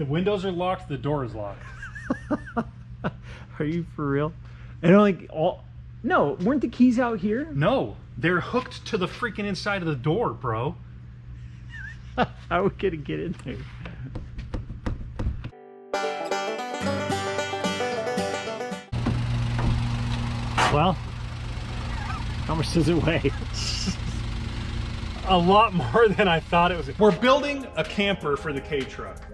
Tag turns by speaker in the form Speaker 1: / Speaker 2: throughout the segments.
Speaker 1: The windows are locked, the door is locked.
Speaker 2: Are you for real? And like all no, weren't the keys out here?
Speaker 1: No, they're hooked to the freaking inside of the door, bro.
Speaker 2: How are we gonna get in there? Well, how much does it weigh?
Speaker 1: A lot more than I thought it was. We're building a camper for the K truck.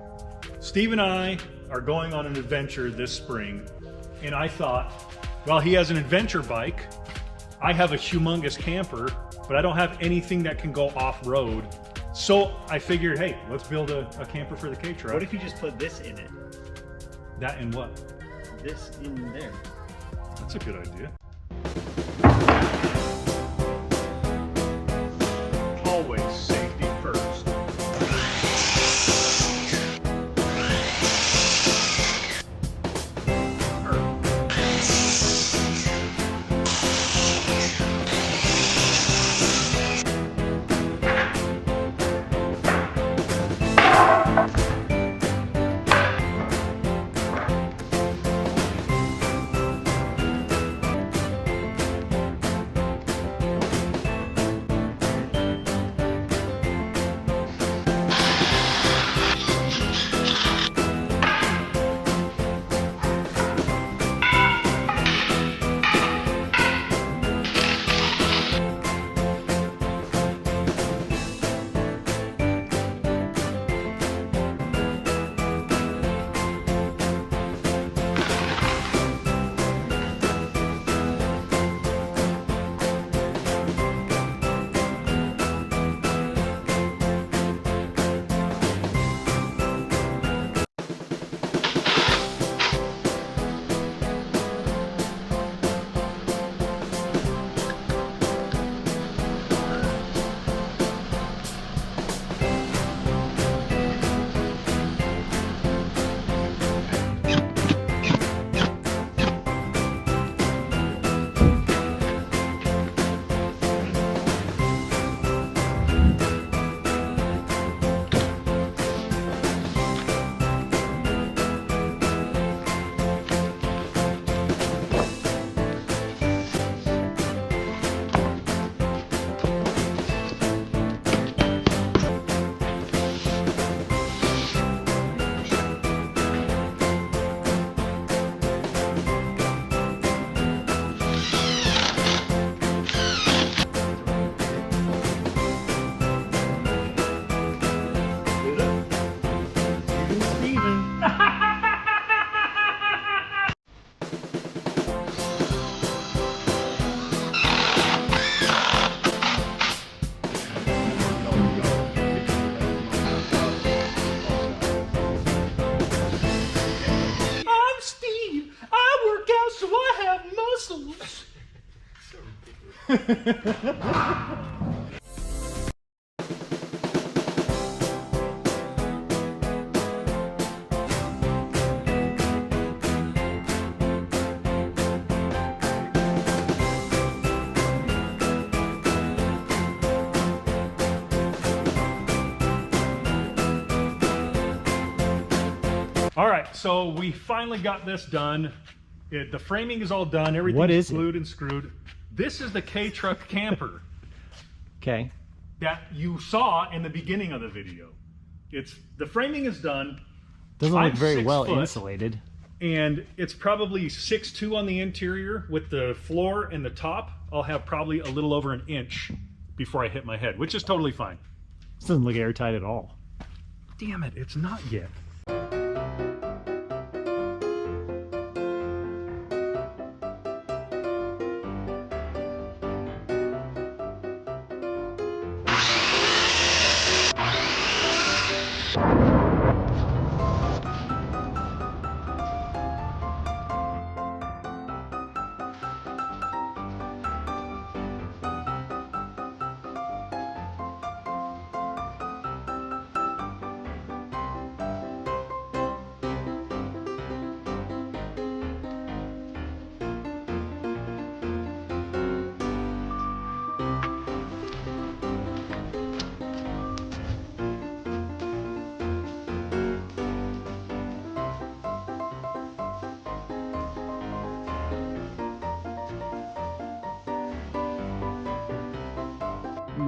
Speaker 1: Steve and I are going on an adventure this spring, and I thought, well, he has an adventure bike. I have a humongous camper, but I don't have anything that can go off-road. So I figured, hey, let's build a camper for the K truck.
Speaker 2: What if you just put this in it?
Speaker 1: That in what?
Speaker 2: This in there.
Speaker 1: That's a good idea. Always safety first. All right, so we finally got this done. The framing is all done. Everything's glued and screwed. This is the K truck camper.
Speaker 2: Okay.
Speaker 1: That you saw in the beginning of the video. The framing is done.
Speaker 2: Doesn't look very well insulated.
Speaker 1: And it's probably 6'2" on the interior. With the floor and the top, I'll have probably a little over an inch before I hit my head, which is totally fine.
Speaker 2: This doesn't look airtight at all.
Speaker 1: Damn it, it's not yet.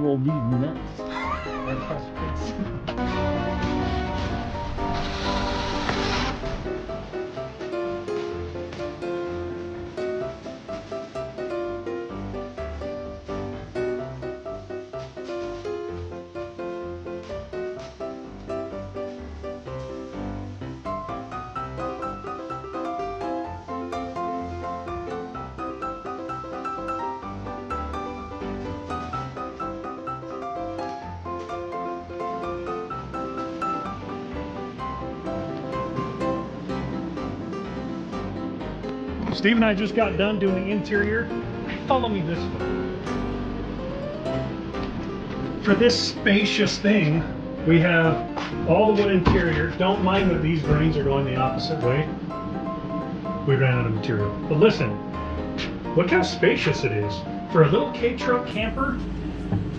Speaker 2: will be next. And precipice.
Speaker 1: Steve and I just got done doing the interior. Follow me this way. For this spacious thing, we have all the wood interior. Don't mind that these grains are going the opposite way. We ran out of material. But listen, look how spacious it is. For a little K-truck camper,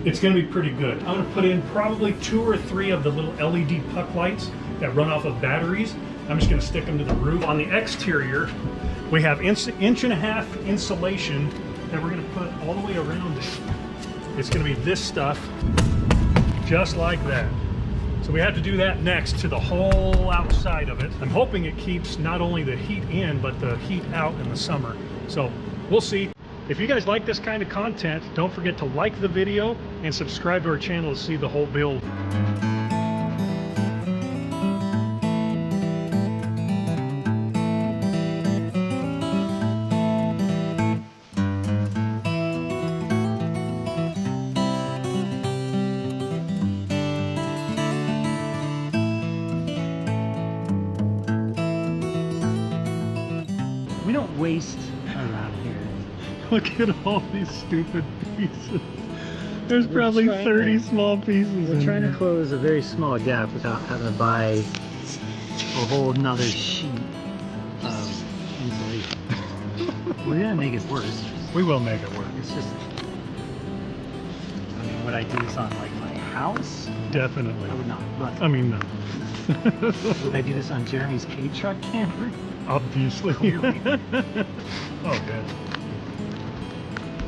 Speaker 1: it's gonna be pretty good. I'm gonna put in probably 2 or 3 of the little LED puck lights that run off of batteries. I'm just gonna stick them to the roof. On the exterior, we have inch-and-a-half insulation that we're gonna put all the way around it. It's gonna be this stuff, just like that. So we have to do that next to the whole outside of it. I'm hoping it keeps not only the heat in, but the heat out in the summer. So we'll see. If you guys like this kind of content, don't forget to like the video and subscribe to our channel to see the whole build.
Speaker 2: We don't waste around here.
Speaker 1: Look at all these stupid pieces. There's probably 30 small pieces.
Speaker 2: We're trying to close a very small gap without having to buy a whole nother sheet of insulation. We're gonna make it worse.
Speaker 1: We will make it work.
Speaker 2: It's just, I mean, would I do this on like my house?
Speaker 1: Definitely.
Speaker 2: I would not. But
Speaker 1: I mean, no.
Speaker 2: would I do this on Jeremy's K-truck camper?
Speaker 1: Obviously. Oh, good.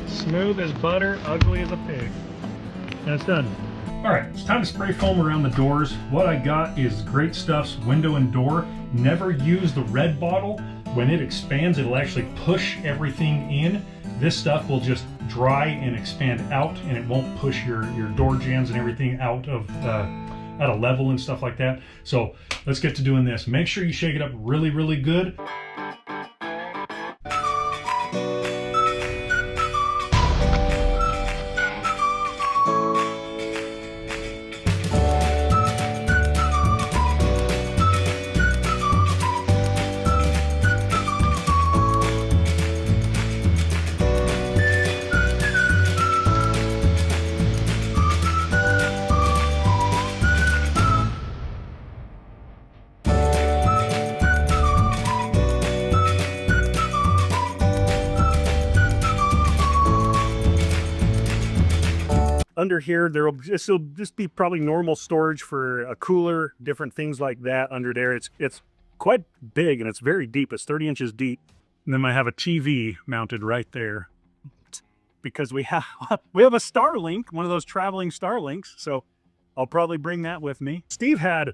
Speaker 1: Smooth as butter, ugly as a pig. That's done. All right, it's time to spray foam around the doors. What I got is Great Stuff's window and door. Never use the red bottle. When it expands, it'll actually push everything in. This stuff will just dry and expand out, and it won't push your door jambs and everything out of level and stuff like that. So let's get to doing this. Make sure you shake it up really, really good. Under here, there'll just be probably normal storage for a cooler, different things like that under there. It's quite big and it's very deep. It's 30 inches deep. And then I have a TV mounted right there because we have a Starlink, one of those traveling Starlinks. So I'll probably bring that with me. Steve had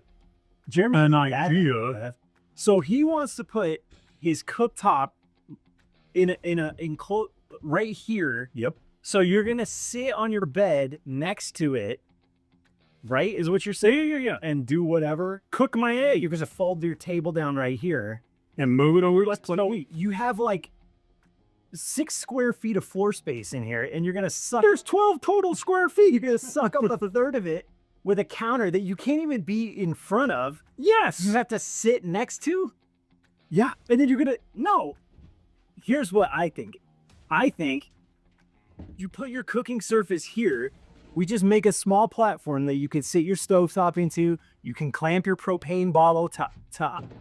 Speaker 1: an idea.
Speaker 3: So he wants to put his cooktop in a right here.
Speaker 1: Yep.
Speaker 3: So you're gonna sit on your bed next to it, right? Is what you're saying?
Speaker 1: Yeah.
Speaker 3: And do whatever.
Speaker 1: Cook my egg.
Speaker 3: You're gonna fold your table down right here.
Speaker 1: And move it over.
Speaker 3: So you have like 6 square feet of floor space in here, and you're gonna suck.
Speaker 1: There's 12 total square feet.
Speaker 3: You're gonna suck up a third of it with a counter that you can't even be in front of.
Speaker 1: Yes.
Speaker 3: You have to sit next to.
Speaker 1: Yeah.
Speaker 3: And then you're gonna no. Here's what I think. I think you put your cooking surface here. We just make a small platform that you can sit your stovetop into. You can clamp your propane bottle to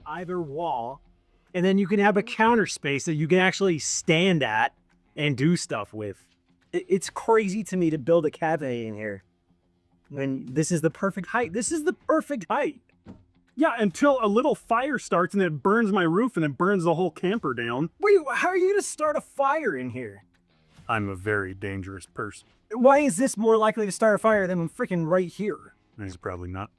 Speaker 3: either wall. And then you can have a counter space that you can actually stand at and do stuff with. It's crazy to me to build a cafe in here when this is the perfect height. This is the perfect height.
Speaker 1: Yeah, until a little fire starts and it burns my roof and it burns the whole camper down.
Speaker 3: Wait, how are you gonna start a fire in here?
Speaker 1: I'm a very dangerous person.
Speaker 3: Why is this more likely to start a fire than freaking right here?
Speaker 1: He's probably not.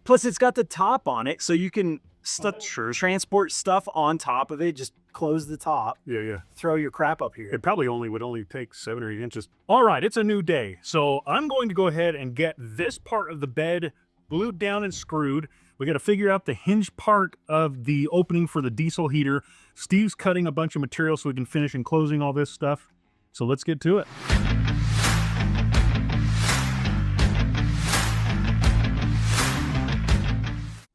Speaker 3: Plus, it's got the top on it, so you can transport stuff on top of it. Just close the top.
Speaker 1: Yeah.
Speaker 3: Throw your crap up here.
Speaker 1: It probably would only take 7 or 8 inches. All right, it's a new day. So I'm going to go ahead and get this part of the bed glued down and screwed. We got to figure out the hinge part of the opening for the diesel heater. Steve's cutting a bunch of material so we can finish enclosing all this stuff. So let's get to it.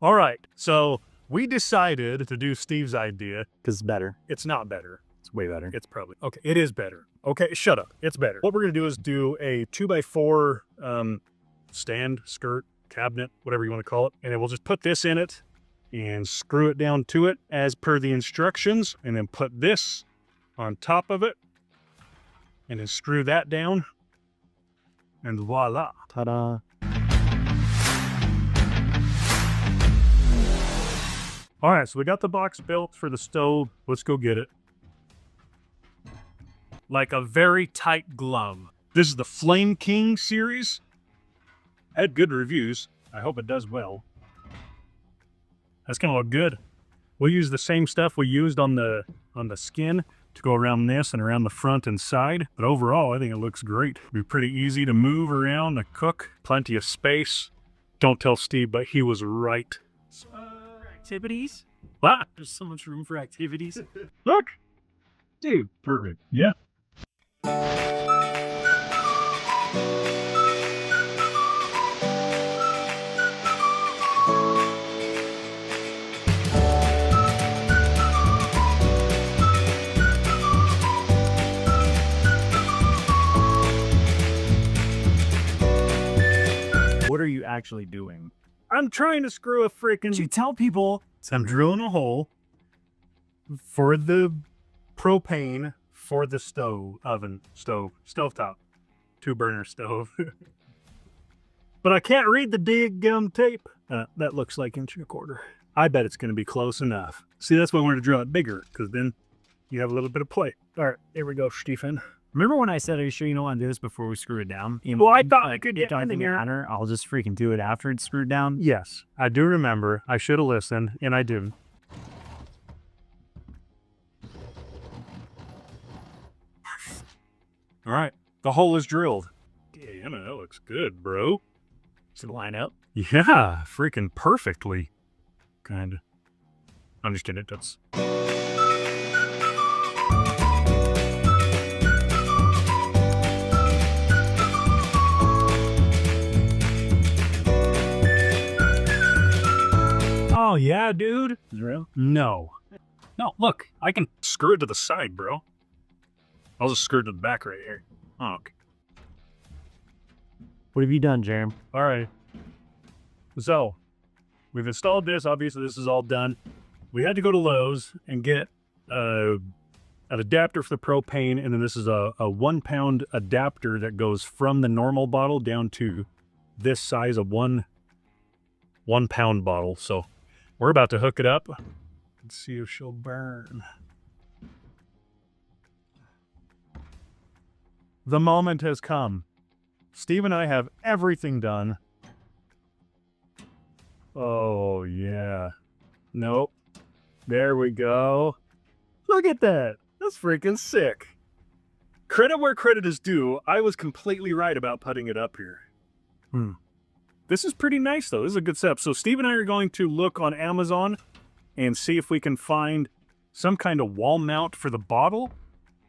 Speaker 1: All right, so we decided to do Steve's idea.
Speaker 3: Because it's better.
Speaker 1: It's not better.
Speaker 3: It's way better.
Speaker 1: It's probably, okay, it is better. Okay, shut up. It's better. What we're going to do is do a 2x4 stand, skirt, cabinet, whatever you want to call it. And then we'll just put this in it and screw it down to it as per the instructions. And then put this on top of it. And then screw that down. And voila.
Speaker 3: Ta-da.
Speaker 1: All right, so we got the box built for the stove. Let's go get it. Like a very tight glove. This is the Flame King series. Had good reviews. I hope it does well. That's gonna look good. We'll use the same stuff we used on the skin to go around this and around the front and side. But overall, I think it looks great. It'll be pretty easy to move around, to cook. Plenty of space. Don't tell Steve, but he was right.
Speaker 3: Activities?
Speaker 1: What?
Speaker 3: There's so much room for activities.
Speaker 1: Look!
Speaker 3: Dude.
Speaker 1: Perfect. Yeah.
Speaker 3: What are you actually doing?
Speaker 1: I'm trying to screw a freaking...
Speaker 3: You tell people.
Speaker 1: So I'm drilling a hole for the propane for the stovetop, 2-burner stove. But I can't read the dig tape. That looks like 1.25 inches. I bet it's going to be close enough. See, that's why I wanted to drill it bigger, because then you have a little bit of play. All right, here we go, Stephen.
Speaker 3: Remember when I said, are you sure you don't want to do this before we screw it down?
Speaker 1: Well, I thought I could get
Speaker 3: in
Speaker 1: in here.
Speaker 3: matter. I'll just freaking do it after it's screwed down.
Speaker 1: Yes, I do remember. I should have listened, and I do. All right, the hole is drilled. Damn, that looks good, bro.
Speaker 3: Should it line up?
Speaker 1: Yeah, freaking perfectly. Kind of. I'm just kidding. That's... Oh, yeah, dude.
Speaker 3: Is it real?
Speaker 1: No. No, look. I can screw it to the side, bro. I'll just screw it to the back right here. Oh, okay.
Speaker 3: What have you done, Jerem?
Speaker 1: All right. So, we've installed this. Obviously, this is all done. We had to go to Lowe's and get an adapter for the propane, and then this is a 1-pound adapter that goes from the normal bottle down to this size of 1-pound bottle. So, we're about to hook it up. Let's see if she'll burn. The moment has come. Steve and I have everything done. Oh, yeah. Nope. There we go. Look at that. That's freaking sick. Credit where credit is due. I was completely right about putting it up here. This is pretty nice, though. This is a good setup. So Steve and I are going to look on Amazon and see if we can find some kind of wall mount for the bottle.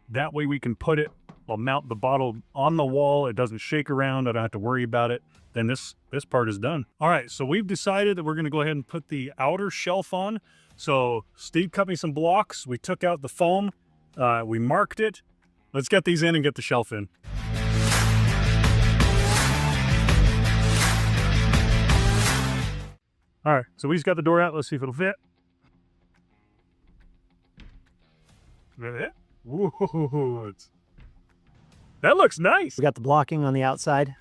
Speaker 1: That way we can put it, I'll mount the bottle on the wall. It doesn't shake around. I don't have to worry about it. Then this part is done. All right, so we've decided that we're going to go ahead and put the outer shelf on. So Steve cut me some blocks. We took out the foam. We marked it. Let's get these in and get the shelf in. All right, so we just got the door out. Let's see if it'll fit. Whoa, that looks nice.
Speaker 3: We got the blocking on the outside.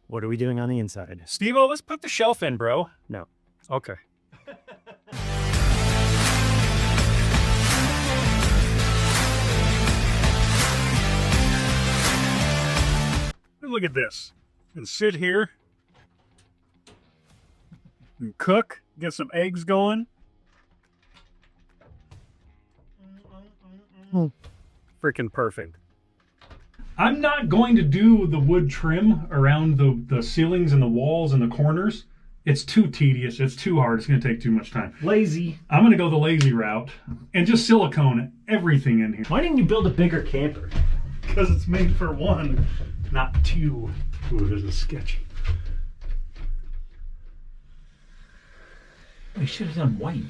Speaker 3: What are we doing on the inside?
Speaker 1: Steve-o, let's put the shelf in, bro.
Speaker 3: No.
Speaker 1: Okay. look at this. And sit here and cook, get some eggs going. Freaking perfect. I'm not going to do the wood trim around the ceilings and the walls and the corners. It's too tedious. It's too hard. It's going to take too much time.
Speaker 3: Lazy.
Speaker 1: I'm going to go the lazy route and just silicone everything in here.
Speaker 3: Why didn't you build a bigger camper?
Speaker 1: Because it's made for one, not two. Ooh, this is sketchy.
Speaker 3: We should have done white.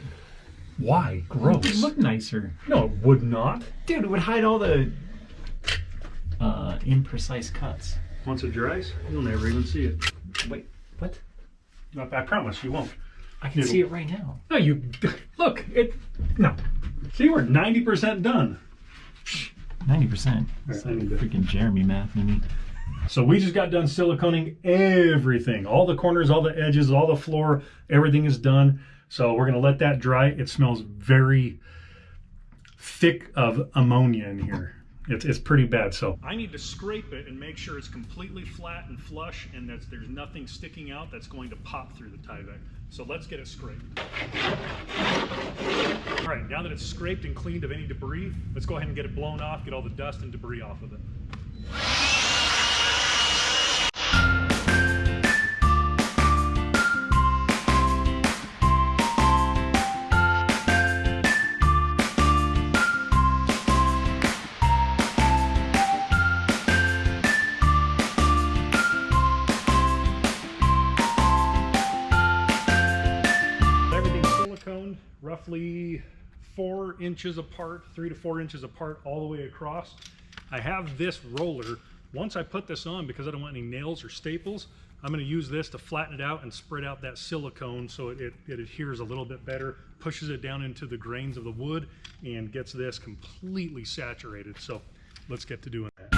Speaker 1: Why?
Speaker 3: It
Speaker 1: Gross.
Speaker 3: would look nicer.
Speaker 1: No, it would not.
Speaker 3: Dude, it would hide all the imprecise cuts.
Speaker 1: Once it dries, you'll never even see it.
Speaker 3: Wait, what?
Speaker 1: I promise you won't.
Speaker 3: I can see it right now.
Speaker 1: No, you look. No. See, we're 90% done.
Speaker 3: 90%. It's
Speaker 1: Right,
Speaker 3: like freaking Jeremy math in me.
Speaker 1: So we just got done siliconing everything. All the corners, all the edges, all the floor, everything is done. So we're gonna let that dry. It smells very thick of ammonia in here. It's pretty bad. So I need to scrape it and make sure it's completely flat and flush and that there's nothing sticking out that's going to pop through the Tyvek. So let's get it scraped. All right, now that it's scraped and cleaned of any debris, let's go ahead and get it blown off, get all the dust and debris off of it. Roughly 4 inches apart, 3 to 4 inches apart all the way across. I have this roller. Once I put this on, because I don't want any nails or staples, I'm going to use this to flatten it out and spread out that silicone so it adheres a little bit better, pushes it down into the grains of the wood, and gets this completely saturated. So let's get to doing that.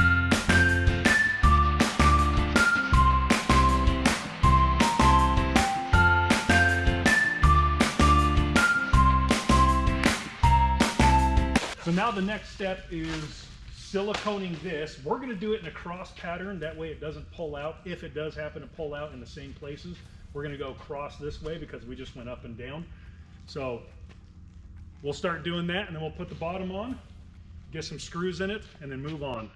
Speaker 1: So now the next step is siliconing this. We're going to do it in a cross pattern. That way it doesn't pull out. If it does happen to pull out in the same places, we're going to go cross this way because we just went up and down. So we'll start doing that, and then we'll put the bottom on, get some screws in it, and then move on.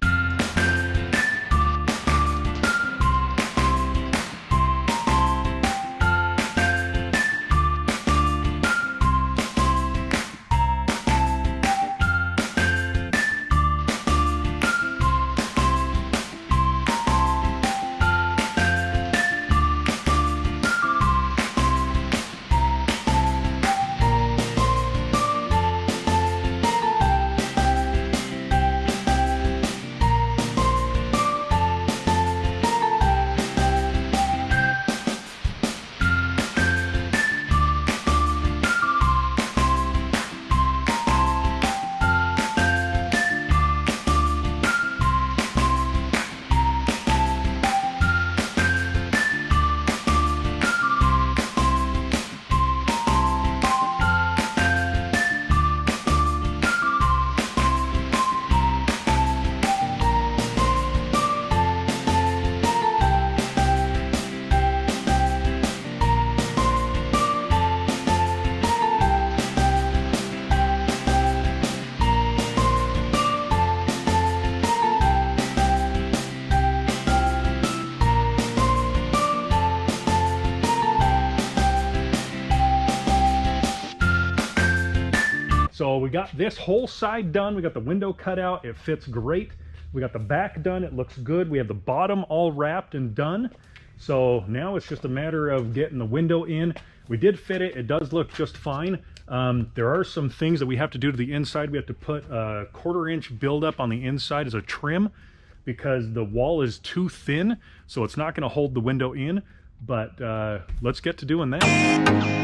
Speaker 1: So we got this whole side done. We got the window cut out. It fits great. We got the back done. It looks good. We have the bottom all wrapped and done. So now it's just a matter of getting the window in. We did fit it. It does look just fine. There are some things that we have to do to the inside. We have to put a 1/4 inch buildup on the inside as a trim because the wall is too thin. So it's not going to hold the window in. But let's get to doing that.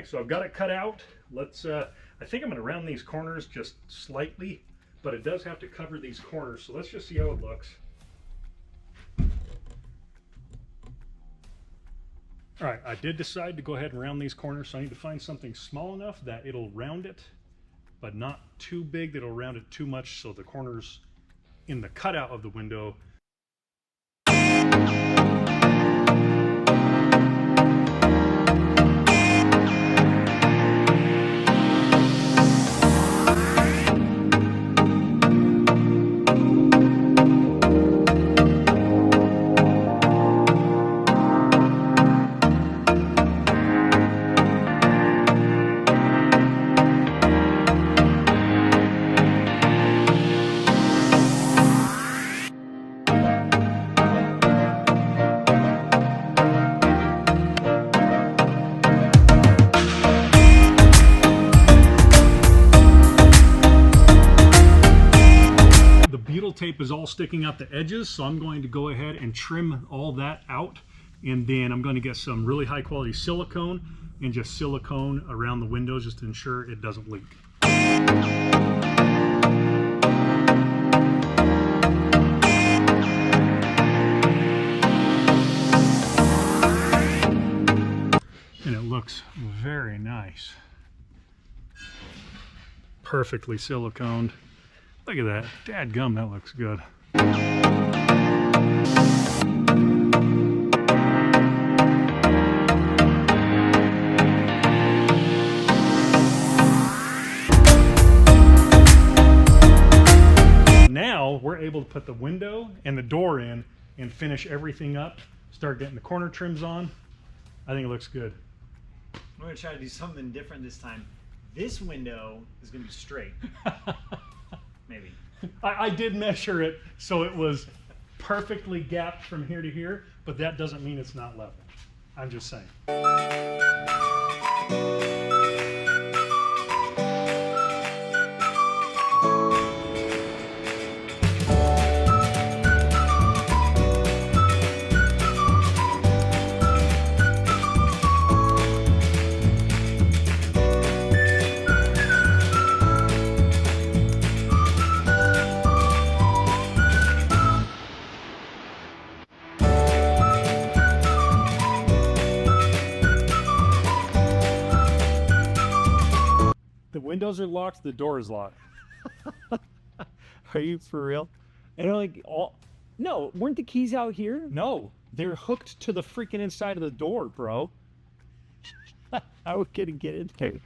Speaker 1: So I've got it cut out. Let's, I think I'm going to round these corners just slightly, but it does have to cover these corners. So let's just see how it looks. All right, I did decide to go ahead and round these corners, so I need to find something small enough that it'll round it, but not too big that it'll round it too much so the corners in the cutout of the window. Tape is all sticking out the edges, so I'm going to go ahead and trim all that out, and then I'm going to get some really high quality silicone and just silicone around the windows just to ensure it doesn't leak. And it looks very nice. Perfectly siliconed. Look at that. Dadgum, that looks good. Now we're able to put the window and the door in and finish everything up. Start getting the corner trims on. I think it looks good.
Speaker 3: I'm going to try to do something different this time. This window is going to be straight. Maybe.
Speaker 1: I did measure it so it was perfectly gapped from here to here, but that doesn't mean it's not level. I'm just saying. The windows are locked, the door is locked.
Speaker 3: Are you for real? And like all no, weren't the keys out here?
Speaker 1: No, they're hooked to the freaking inside of the door, bro.
Speaker 3: How are we gonna get in there?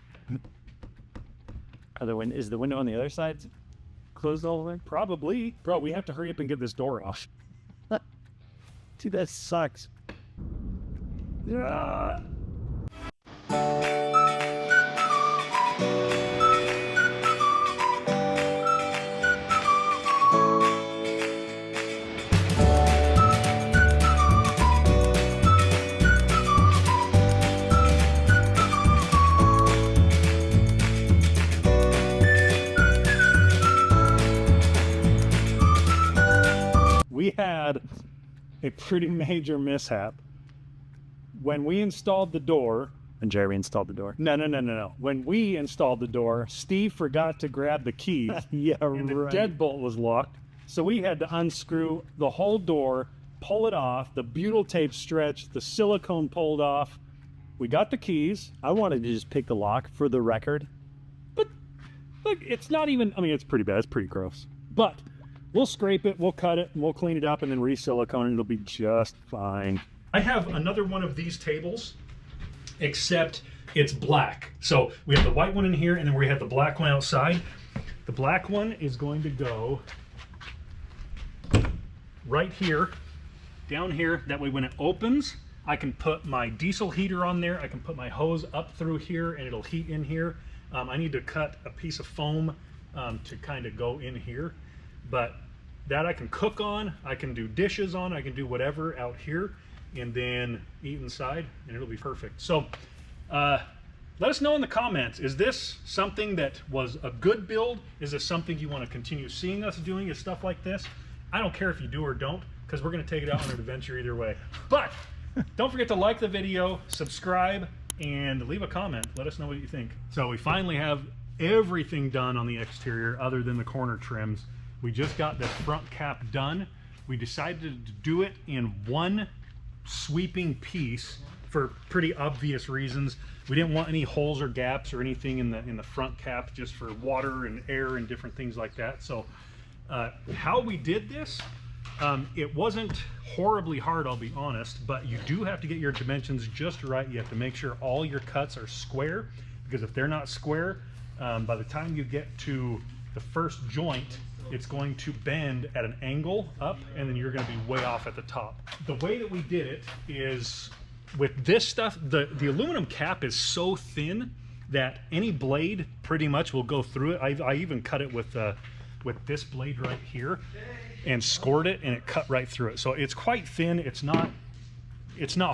Speaker 3: Is the window on the other side closed all the way?
Speaker 1: Probably. Bro, we have to hurry up and get this door off.
Speaker 3: Dude, that sucks.
Speaker 1: We had a pretty major mishap. When we installed the door...
Speaker 3: And Jeremy installed the door.
Speaker 1: No. When we installed the door, Steve forgot to grab the key.
Speaker 3: Yeah,
Speaker 1: and the deadbolt was locked. So we had to unscrew the whole door, pull it off, the butyl tape stretched, the silicone pulled off. We got the keys.
Speaker 3: I wanted to just pick the lock for the record.
Speaker 1: But, look, it's not even... I mean, it's pretty bad. It's pretty gross. But... we'll scrape it, we'll cut it, and we'll clean it up and then re-silicone it. It'll be just fine. I have another one of these tables, except it's black. So we have the white one in here, and then we have the black one outside. The black one is going to go right here, down here. That way when it opens, I can put my diesel heater on there. I can put my hose up through here, and it'll heat in here. I need to cut a piece of foam to kind of go in here. But that I can cook on, I can do dishes on, I can do whatever out here, and then eat inside, and it'll be perfect. So let us know in the comments, is this something that was a good build? Is this something you want to continue seeing us doing, is stuff like this? I don't care if you do or don't, because we're going to take it out on an adventure either way. But don't forget to like the video, subscribe, and leave a comment. Let us know what you think. So we finally have everything done on the exterior other than the corner trims. We just got the front cap done. We decided to do it in one sweeping piece for pretty obvious reasons. We didn't want any holes or gaps or anything in the front cap, just for water and air and different things like that. So how we did this, it wasn't horribly hard, I'll be honest, but you do have to get your dimensions just right. You have to make sure all your cuts are square, because if they're not square, by the time you get to the first joint, it's going to bend at an angle up, and then you're going to be way off at the top. The way that we did it is with this stuff, the aluminum cap is so thin that any blade pretty much will go through it. I even cut it with this blade right here and scored it, and it cut right through it. So it's quite thin. It's not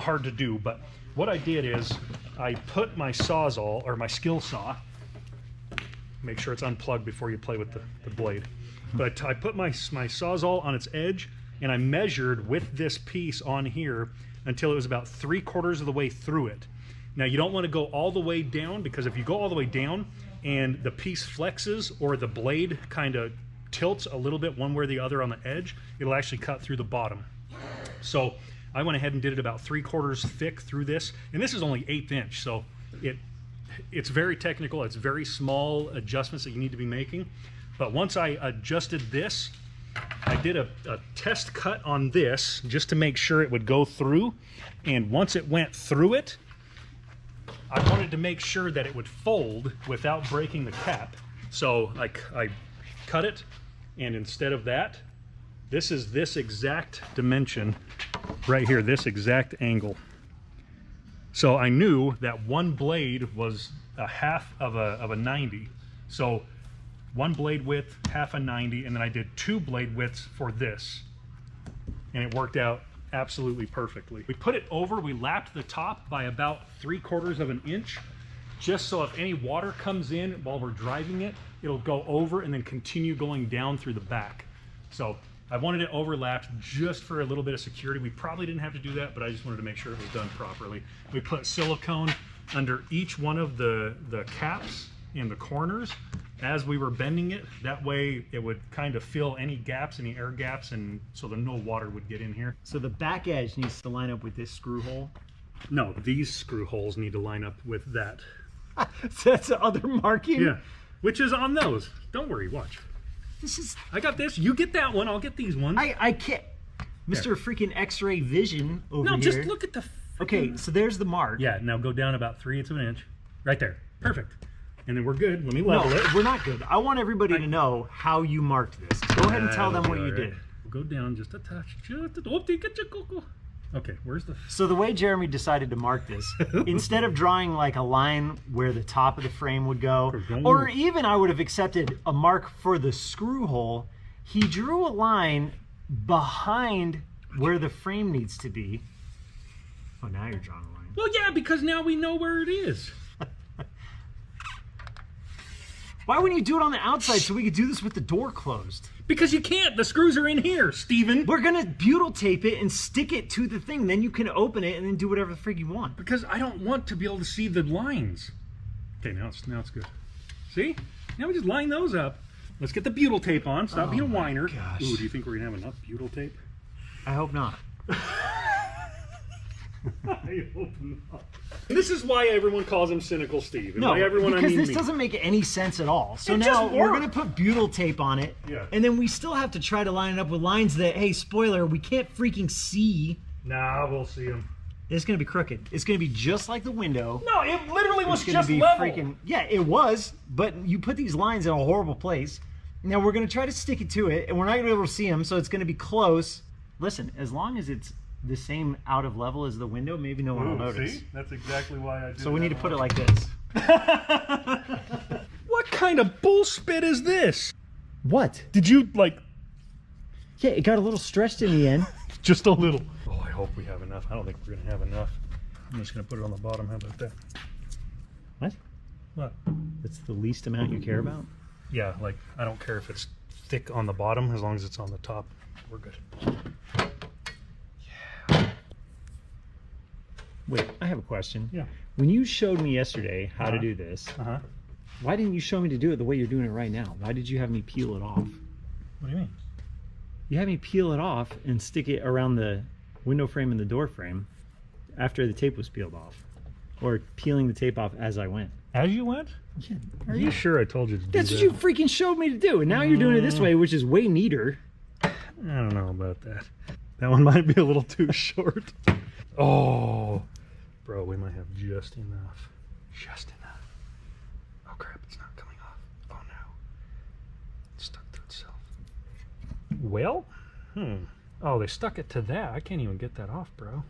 Speaker 1: hard to do, but what I did is I put my Sawzall, or my skill saw, make sure it's unplugged before you play with the blade. But I put my Sawzall on its edge, and I measured with this piece on here until it was about 3/4 of the way through it. Now you don't want to go all the way down, because if you go all the way down and the piece flexes or the blade kind of tilts a little bit one way or the other on the edge, it'll actually cut through the bottom. So I went ahead and did it about 3/4 thick through this, and this is only 1/8 inch, so it's very technical. It's very small adjustments that you need to be making. But once I adjusted this, I did a test cut on this just to make sure it would go through. And once it went through it, I wanted to make sure that it would fold without breaking the cap. So I cut it, and instead of that, this is this exact dimension right here, this exact angle. So I knew that one blade was a half of a 90. So one blade width, half a 90, and then I did 2 blade widths for this. And it worked out absolutely perfectly. We put it over, we lapped the top by about 3/4 of an inch, just so if any water comes in while we're driving it, it'll go over and then continue going down through the back. So I wanted it overlapped just for a little bit of security. We probably didn't have to do that, but I just wanted to make sure it was done properly. We put silicone under each one of the caps and the corners as we were bending it. That way it would kind of fill any gaps, any air gaps, and so that no water would get in here.
Speaker 3: So the back edge needs to line up with this screw hole.
Speaker 1: No, these screw holes need to line up with that.
Speaker 3: So that's the other marking?
Speaker 1: Yeah, which is on those. Don't worry, watch.
Speaker 3: This is...
Speaker 1: I got this, you get that one, I'll get these ones.
Speaker 3: I can't... Mr. Freaking X-ray vision over here.
Speaker 1: No, just look at the...
Speaker 3: Okay, so there's the mark.
Speaker 1: Yeah, now go down about 3/8 of an inch. Right there, perfect. And then we're good. Let me level it.
Speaker 3: We're not good. I want everybody to know how you marked this. Go ahead and tell them what you did.
Speaker 1: We'll go down just a touch. Okay, where's the...
Speaker 3: So the way Jeremy decided to mark this, instead of drawing like a line where the top of the frame would go, or even I would have accepted a mark for the screw hole, he drew a line behind where the frame needs to be. Oh, now you're drawing a line.
Speaker 1: Well, yeah, because now we know where it is.
Speaker 3: Why wouldn't you do it on the outside so we could do this with the door closed?
Speaker 1: Because you can't. The screws are in here, Steven.
Speaker 3: We're going to butyl tape it and stick it to the thing. Then you can open it and then do whatever the frig you want.
Speaker 1: Because I don't want to be able to see the lines. Okay, now it's good. See? Now we just line those up. Let's get the butyl tape on. Stop being a whiner.
Speaker 3: Gosh.
Speaker 1: Ooh, do you think we're going to have enough butyl tape?
Speaker 3: I hope not.
Speaker 1: I hope not. This is why everyone calls him Cynical Steve. And
Speaker 3: No,
Speaker 1: by everyone,
Speaker 3: because
Speaker 1: I mean
Speaker 3: this
Speaker 1: me.
Speaker 3: doesn't make any sense at all. So
Speaker 1: It
Speaker 3: now
Speaker 1: just
Speaker 3: we're
Speaker 1: worked.
Speaker 3: going to put butyl tape on it.
Speaker 1: Yeah.
Speaker 3: And then we still have to try to line it up with lines that, hey, spoiler, we can't freaking see.
Speaker 1: Nah, we'll see him.
Speaker 3: It's going to be crooked. It's going to be just like the window.
Speaker 1: No, it literally was
Speaker 3: It's going to
Speaker 1: just
Speaker 3: be
Speaker 1: level.
Speaker 3: freaking... Yeah, it was. But you put these lines in a horrible place. Now we're going to try to stick it to it. And we're not going to be able to see them. So it's going to be close. Listen, as long as it's the same out of level as the window, maybe no one will notice.
Speaker 1: See? That's exactly why I did
Speaker 3: So we
Speaker 1: that
Speaker 3: need to put it
Speaker 1: one.
Speaker 3: like this.
Speaker 1: What kind of bullspit is this?
Speaker 3: What?
Speaker 1: Did you, like,
Speaker 3: Yeah, it got a little stretched in the end.
Speaker 1: just a little? Oh, I hope we have enough. I don't think we're going to have enough. I'm just going to put it on the bottom. How about that?
Speaker 3: What?
Speaker 1: What?
Speaker 3: That's the least amount you care about?
Speaker 1: Yeah, like, I don't care if it's thick on the bottom as long as it's on the top. We're good.
Speaker 3: Wait, I have a question.
Speaker 1: Yeah.
Speaker 3: When you showed me yesterday how to
Speaker 1: Uh-huh.
Speaker 3: do this,
Speaker 1: Uh-huh.
Speaker 3: why didn't you show me to do it the way you're doing it right now? Why did you have me peel it off?
Speaker 1: What do you mean?
Speaker 3: You had me peel it off and stick it around the window frame and the door frame.
Speaker 2: after the tape was peeled off. Or peeling the tape off as I went.
Speaker 1: As you went?
Speaker 2: Yeah.
Speaker 1: Are you sure I told you to do
Speaker 2: That's
Speaker 1: that?
Speaker 2: what you freaking showed me to do. And now you're doing it this way, which is way neater.
Speaker 1: I don't know about that. That one might be a little too short. Oh, bro, we might have just enough. Just enough. Oh crap, it's not coming off. Oh no. It's stuck to itself. Well, oh, they stuck it to that. I can't even get that off, bro.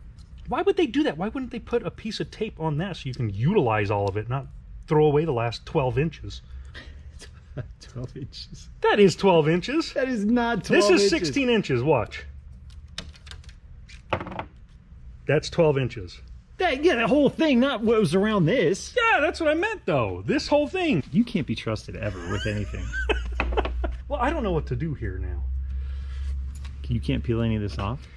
Speaker 1: Why would they do that? Why wouldn't they put a piece of tape on that so you can utilize all of it, not throw away the last 12 inches?
Speaker 2: 12 inches.
Speaker 1: That is 12 inches.
Speaker 2: That is not 12
Speaker 1: This is
Speaker 2: inches.
Speaker 1: 16 inches, watch. That's 12 inches.
Speaker 2: That whole thing, not what was around this.
Speaker 1: Yeah, that's what I meant though. This whole thing.
Speaker 2: You can't be trusted ever with anything.
Speaker 1: Well, I don't know what to do here now.
Speaker 2: You can't peel any of this off?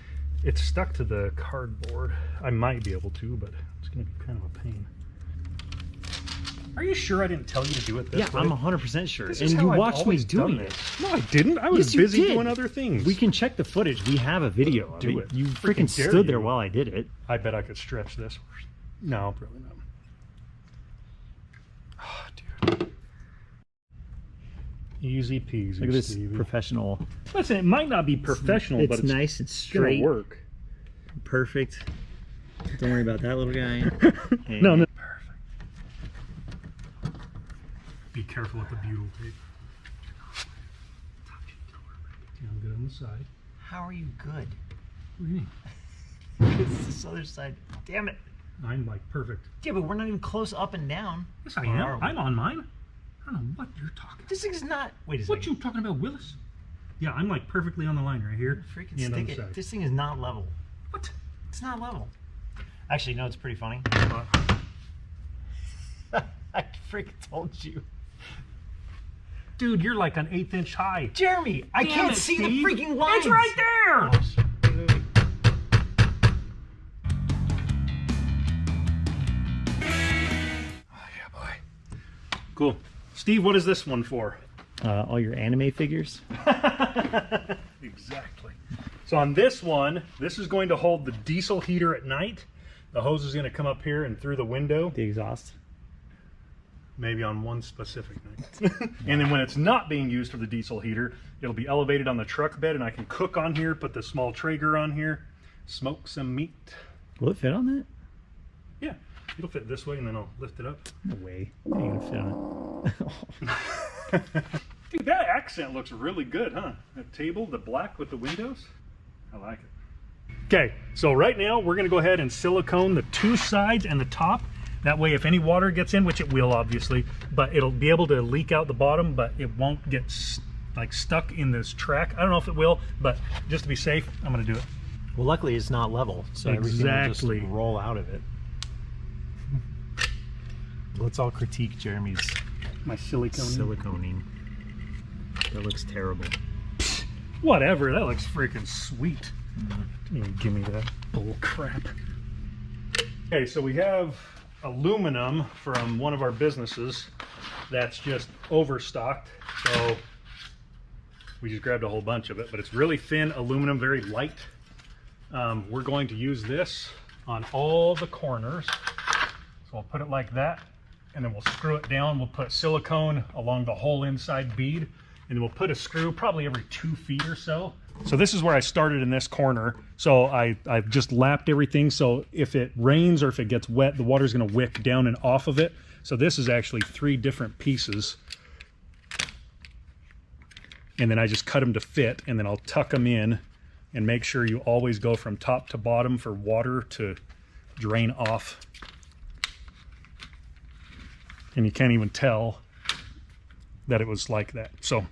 Speaker 1: It's stuck to the cardboard. I might be able to, but it's going to be kind of a pain. Are you sure I didn't tell you to do it this way?
Speaker 2: I'm 100% sure.
Speaker 1: This
Speaker 2: And
Speaker 1: is how
Speaker 2: you
Speaker 1: I've
Speaker 2: watched me
Speaker 1: always
Speaker 2: doing
Speaker 1: done
Speaker 2: it.
Speaker 1: this. No, I didn't. I was
Speaker 2: Yes, you
Speaker 1: busy
Speaker 2: did.
Speaker 1: doing other things.
Speaker 2: We can check the footage. We have a video of
Speaker 1: Do
Speaker 2: it.
Speaker 1: it.
Speaker 2: You
Speaker 1: Freaking
Speaker 2: freaking
Speaker 1: dare
Speaker 2: stood there
Speaker 1: you.
Speaker 2: while I did it.
Speaker 1: I bet I could stretch this. No, probably not. Oh, dude. Easy peasy,
Speaker 2: Look at this
Speaker 1: Stevie.
Speaker 2: professional.
Speaker 1: Listen, it might not be professional,
Speaker 2: It's
Speaker 1: but it's
Speaker 2: nice and
Speaker 1: gonna
Speaker 2: straight.
Speaker 1: work.
Speaker 2: Perfect. Don't worry about that little guy.
Speaker 1: No, no. Perfect. Be careful with the butyl tape. Yeah, I'm good on the side.
Speaker 2: How are you good?
Speaker 1: What do you mean?
Speaker 2: It's this other side. Damn it.
Speaker 1: I'm like perfect.
Speaker 2: Yeah, but we're not even close up and down.
Speaker 1: Yes, I
Speaker 2: Or
Speaker 1: am.
Speaker 2: are we?
Speaker 1: I'm on mine. I don't know what you're talking about.
Speaker 2: This thing's not. Wait a
Speaker 1: What
Speaker 2: second.
Speaker 1: you talking about, Willis? Yeah, I'm like perfectly on the line right here.
Speaker 2: Freaking
Speaker 1: and on
Speaker 2: stick
Speaker 1: the
Speaker 2: it.
Speaker 1: side.
Speaker 2: This thing is not level.
Speaker 1: What?
Speaker 2: It's not level. Actually, no, it's pretty funny. I freaking told you.
Speaker 1: Dude, you're like an 1/8 inch high.
Speaker 2: Jeremy, I
Speaker 1: Damn
Speaker 2: can't
Speaker 1: it,
Speaker 2: see
Speaker 1: Steve.
Speaker 2: the freaking lines.
Speaker 1: It's right there! Oh, yeah, boy. Cool. Steve, what is this one for?
Speaker 2: All your anime figures.
Speaker 1: Exactly. So on this one, this is going to hold the diesel heater at night. The hose is going to come up here and through the window.
Speaker 2: The exhaust.
Speaker 1: Maybe on one specific night. And then when it's not being used for the diesel heater, it'll be elevated on the truck bed and I can cook on here, put the small Traeger on here, smoke some meat.
Speaker 2: Will it fit on that?
Speaker 1: Yeah, it'll fit this way and then I'll lift it up.
Speaker 2: No way. It ain't gonna fit on it.
Speaker 1: Dude, that accent looks really good, huh? That table, the black with the windows. I like it. Okay, so right now we're gonna go ahead and silicone the two sides and the top. That way if any water gets in, which it will obviously, but it'll be able to leak out the bottom, but it won't get like stuck in this track. I don't know if it will, but just to be safe, I'm gonna do it.
Speaker 3: Well, luckily it's not level, so everything will
Speaker 1: Exactly.
Speaker 3: just roll out of it. Let's all critique Jeremy's
Speaker 1: My silicone.
Speaker 3: siliconing. That looks terrible.
Speaker 1: Whatever, that looks freaking sweet. Give me that bull crap. Okay, so we have aluminum from one of our businesses that's just overstocked. So we just grabbed a whole bunch of it, but it's really thin aluminum, very light. We're going to use this on all the corners. So we'll put it like that, and then we'll screw it down. We'll put silicone along the whole inside bead, and then we'll put a screw probably every 2 feet or so. So this is where I started in this corner. So I've just lapped everything. So if it rains or if it gets wet, the water's gonna wick down and off of it. So this is actually 3 different pieces. And then I just cut them to fit, and then I'll tuck them in and make sure you always go from top to bottom for water to drain off. And you can't even tell that it was like that. So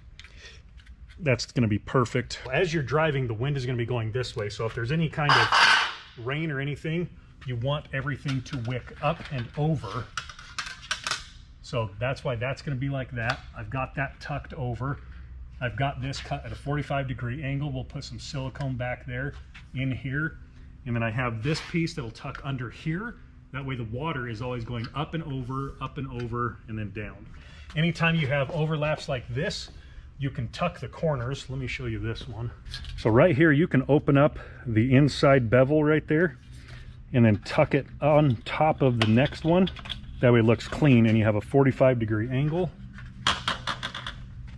Speaker 1: that's going to be perfect. As you're driving, the wind is going to be going this way. So if there's any kind of rain or anything, you want everything to wick up and over. So that's why that's going to be like that. I've got that tucked over. I've got this cut at a 45-degree angle. We'll put some silicone back there in here. And then I have this piece that'll tuck under here. That way the water is always going up and over, and then down. Anytime you have overlaps like this, you can tuck the corners. Let me show you this one. So right here, you can open up the inside bevel right there. and then tuck it on top of the next one. That way it looks clean and you have a 45-degree angle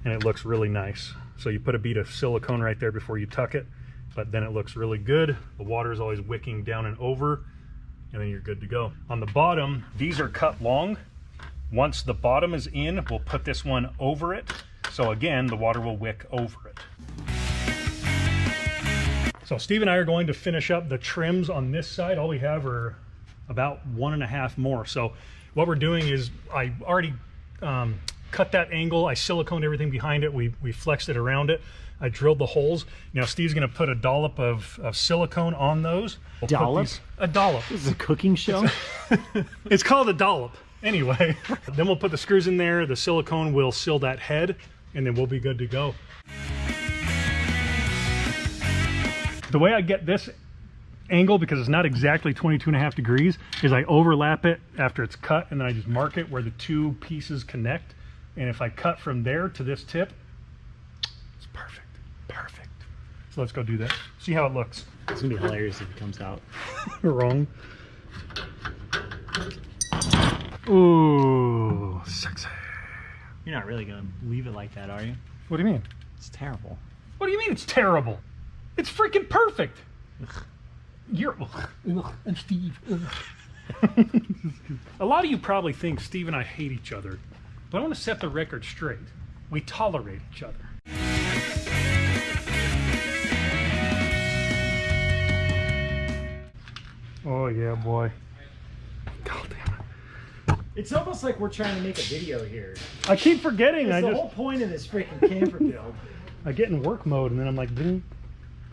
Speaker 1: and it looks really nice. So you put a bead of silicone right there before you tuck it, but then it looks really good. The water is always wicking down and over, and then you're good to go. On the bottom, these are cut long. Once the bottom is in, we'll put this one over it. So again, the water will wick over it. So Steve and I are going to finish up the trims on this side. All we have are about 1.5 more. So what we're doing is I already cut that angle. I siliconed everything behind it. We flexed it around it. I drilled the holes. Now Steve's gonna put a dollop of silicone on those.
Speaker 3: Dollop?
Speaker 1: A dollop.
Speaker 3: This is a cooking show?
Speaker 1: It's called a dollop. Anyway, then we'll put the screws in there. The silicone will seal that head, and then we'll be good to go. The way I get this angle, because it's not exactly 22.5 degrees, is I overlap it after it's cut, and then I just mark it where the two pieces connect. And if I cut from there to this tip, it's perfect. Perfect. So let's go do that. See how it looks.
Speaker 3: It's gonna be hilarious if it comes out
Speaker 1: wrong. Ooh, sexy.
Speaker 3: You're not really gonna leave it like that, are you?
Speaker 1: What do you mean?
Speaker 3: It's terrible.
Speaker 1: What do you mean it's terrible? It's freaking perfect.
Speaker 3: Ugh.
Speaker 1: You're and Steve. A lot of you probably think Steve and I hate each other, but I want to set the record straight. We tolerate each other. Oh yeah, boy. God damn it.
Speaker 3: It's almost like we're trying to make a video here.
Speaker 1: I keep forgetting.
Speaker 3: It's the whole point of this freaking camper build.
Speaker 1: I get in work mode and then I'm like, boom,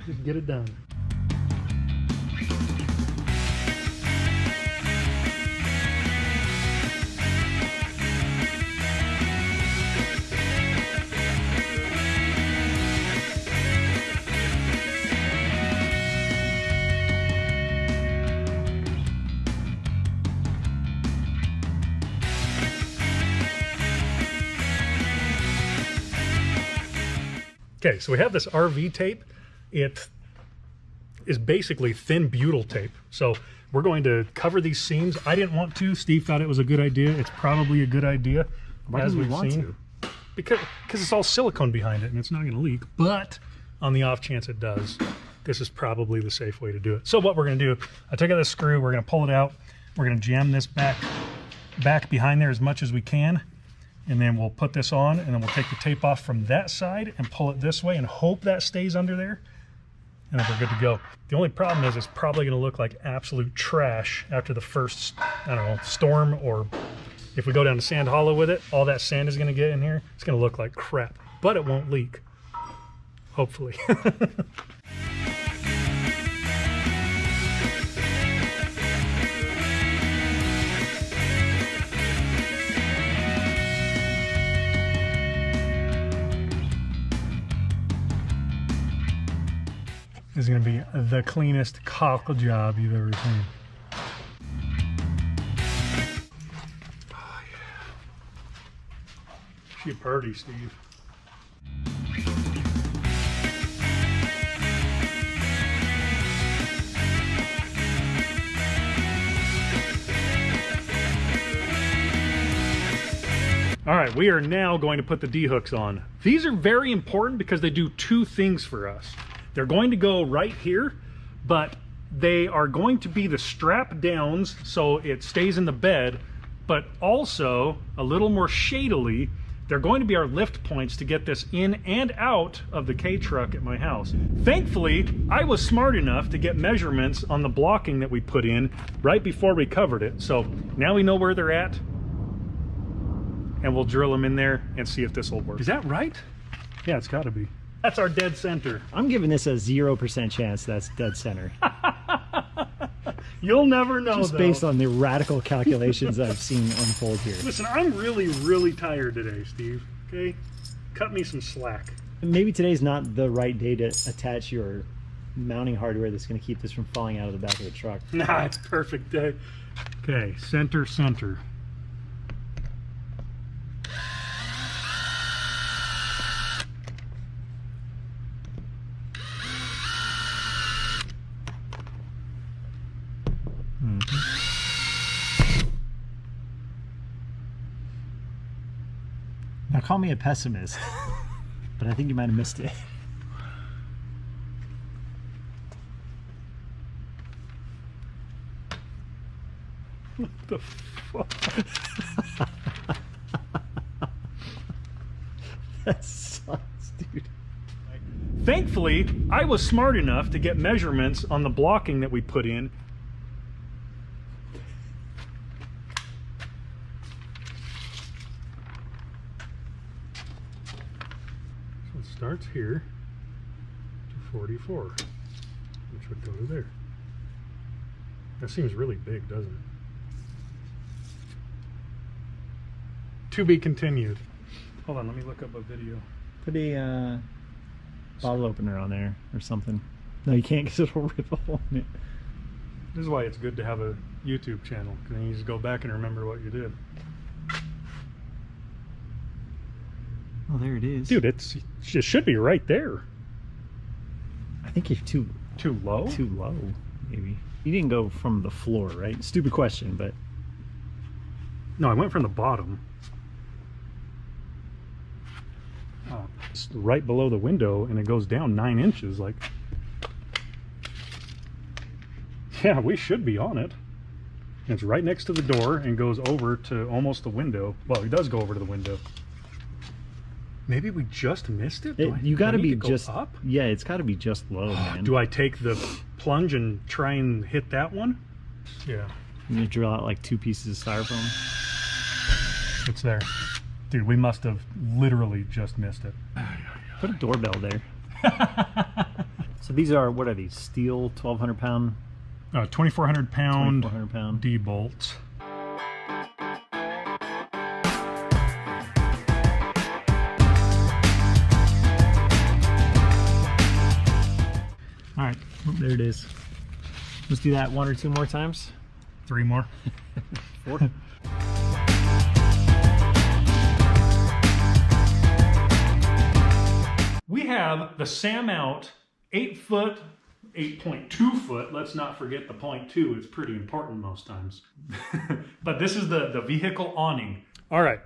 Speaker 1: just get it done. Okay, so we have this RV tape. It is basically thin butyl tape. So we're going to cover these seams. I didn't want to. Steve thought it was a good idea. It's probably a good idea.
Speaker 3: Why do we want to?
Speaker 1: Because it's all silicone behind it and it's not going to leak. But on the off chance it does, this is probably the safe way to do it. So what we're going to do, I took out this screw. We're going to pull it out. We're going to jam this back behind there as much as we can. And then we'll put this on, and then we'll take the tape off from that side and pull it this way and hope that stays under there. And then we're good to go. The only problem is it's probably gonna look like absolute trash after the first, I don't know, storm, or if we go down to Sand Hollow with it, all that sand is gonna get in here. It's gonna look like crap, but it won't leak, hopefully. This is going to be the cleanest caulk job you've ever seen. Oh, yeah. She purty, Steve. All right, we are now going to put the D-hooks on. These are very important because they do two things for us. They're going to go right here, but they are going to be the strap downs so it stays in the bed, but also a little more shadily, they're going to be our lift points to get this in and out of the K truck at my house. Thankfully, I was smart enough to get measurements on the blocking that we put in right before we covered it. So now we know where they're at, and we'll drill them in there and see if this will work. Is that right? Yeah, it's gotta be. That's our dead center.
Speaker 3: I'm giving this a 0% chance that's dead center.
Speaker 1: You'll never know,
Speaker 3: Just
Speaker 1: though.
Speaker 3: based on the radical calculations I've seen unfold here.
Speaker 1: Listen, I'm really, really tired today, Steve. Okay? Cut me some slack.
Speaker 3: Maybe today's not the right day to attach your mounting hardware that's going to keep this from falling out of the back of the truck.
Speaker 1: Nah, it's a perfect day. Okay, center, center.
Speaker 2: Now call me a pessimist, but I think you might have missed it.
Speaker 1: What the fuck?
Speaker 2: That sucks, dude.
Speaker 1: Thankfully, I was smart enough to get measurements on the blocking that we put in. So it starts here to 44, which would go to there. That seems really big, doesn't it? To be continued. Hold on, let me look up a video.
Speaker 2: Put a bottle opener on there or something. No, you can't because it'll rip a hole in it.
Speaker 1: This is why it's good to have a YouTube channel, because then you just go back and remember what you did.
Speaker 2: Oh, there it is.
Speaker 1: Dude, it should be right there.
Speaker 2: I think you're too
Speaker 1: low?
Speaker 2: Too low, maybe. You didn't go from the floor, right? Stupid question, but...
Speaker 1: No, I went from the bottom. It's right below the window, and it goes down 9 inches. Like, yeah, we should be on it. And it's right next to the door and goes over to almost the window. Well, it does go over to the window. Maybe we just missed it?
Speaker 2: You got to be
Speaker 1: go
Speaker 2: just
Speaker 1: up.
Speaker 2: Yeah, it's got to be just low, man.
Speaker 1: Do I take the plunge and try and hit that one? Yeah.
Speaker 2: You drill out like 2 pieces of styrofoam.
Speaker 1: It's there. Dude, we must have literally just missed it.
Speaker 2: Put a doorbell there. So these are, what are these? Steel 1,200 pound?
Speaker 1: 2,400 pound
Speaker 2: 2,400 pound
Speaker 1: D-bolts. All right.
Speaker 2: There it is. Let's do that 1 or 2 more times.
Speaker 1: 3 more.
Speaker 2: 4.
Speaker 1: We have the Sam Out 8 foot, 8.2 foot. Let's not forget the 0.2. It's pretty important most times. But this is the vehicle awning. All right.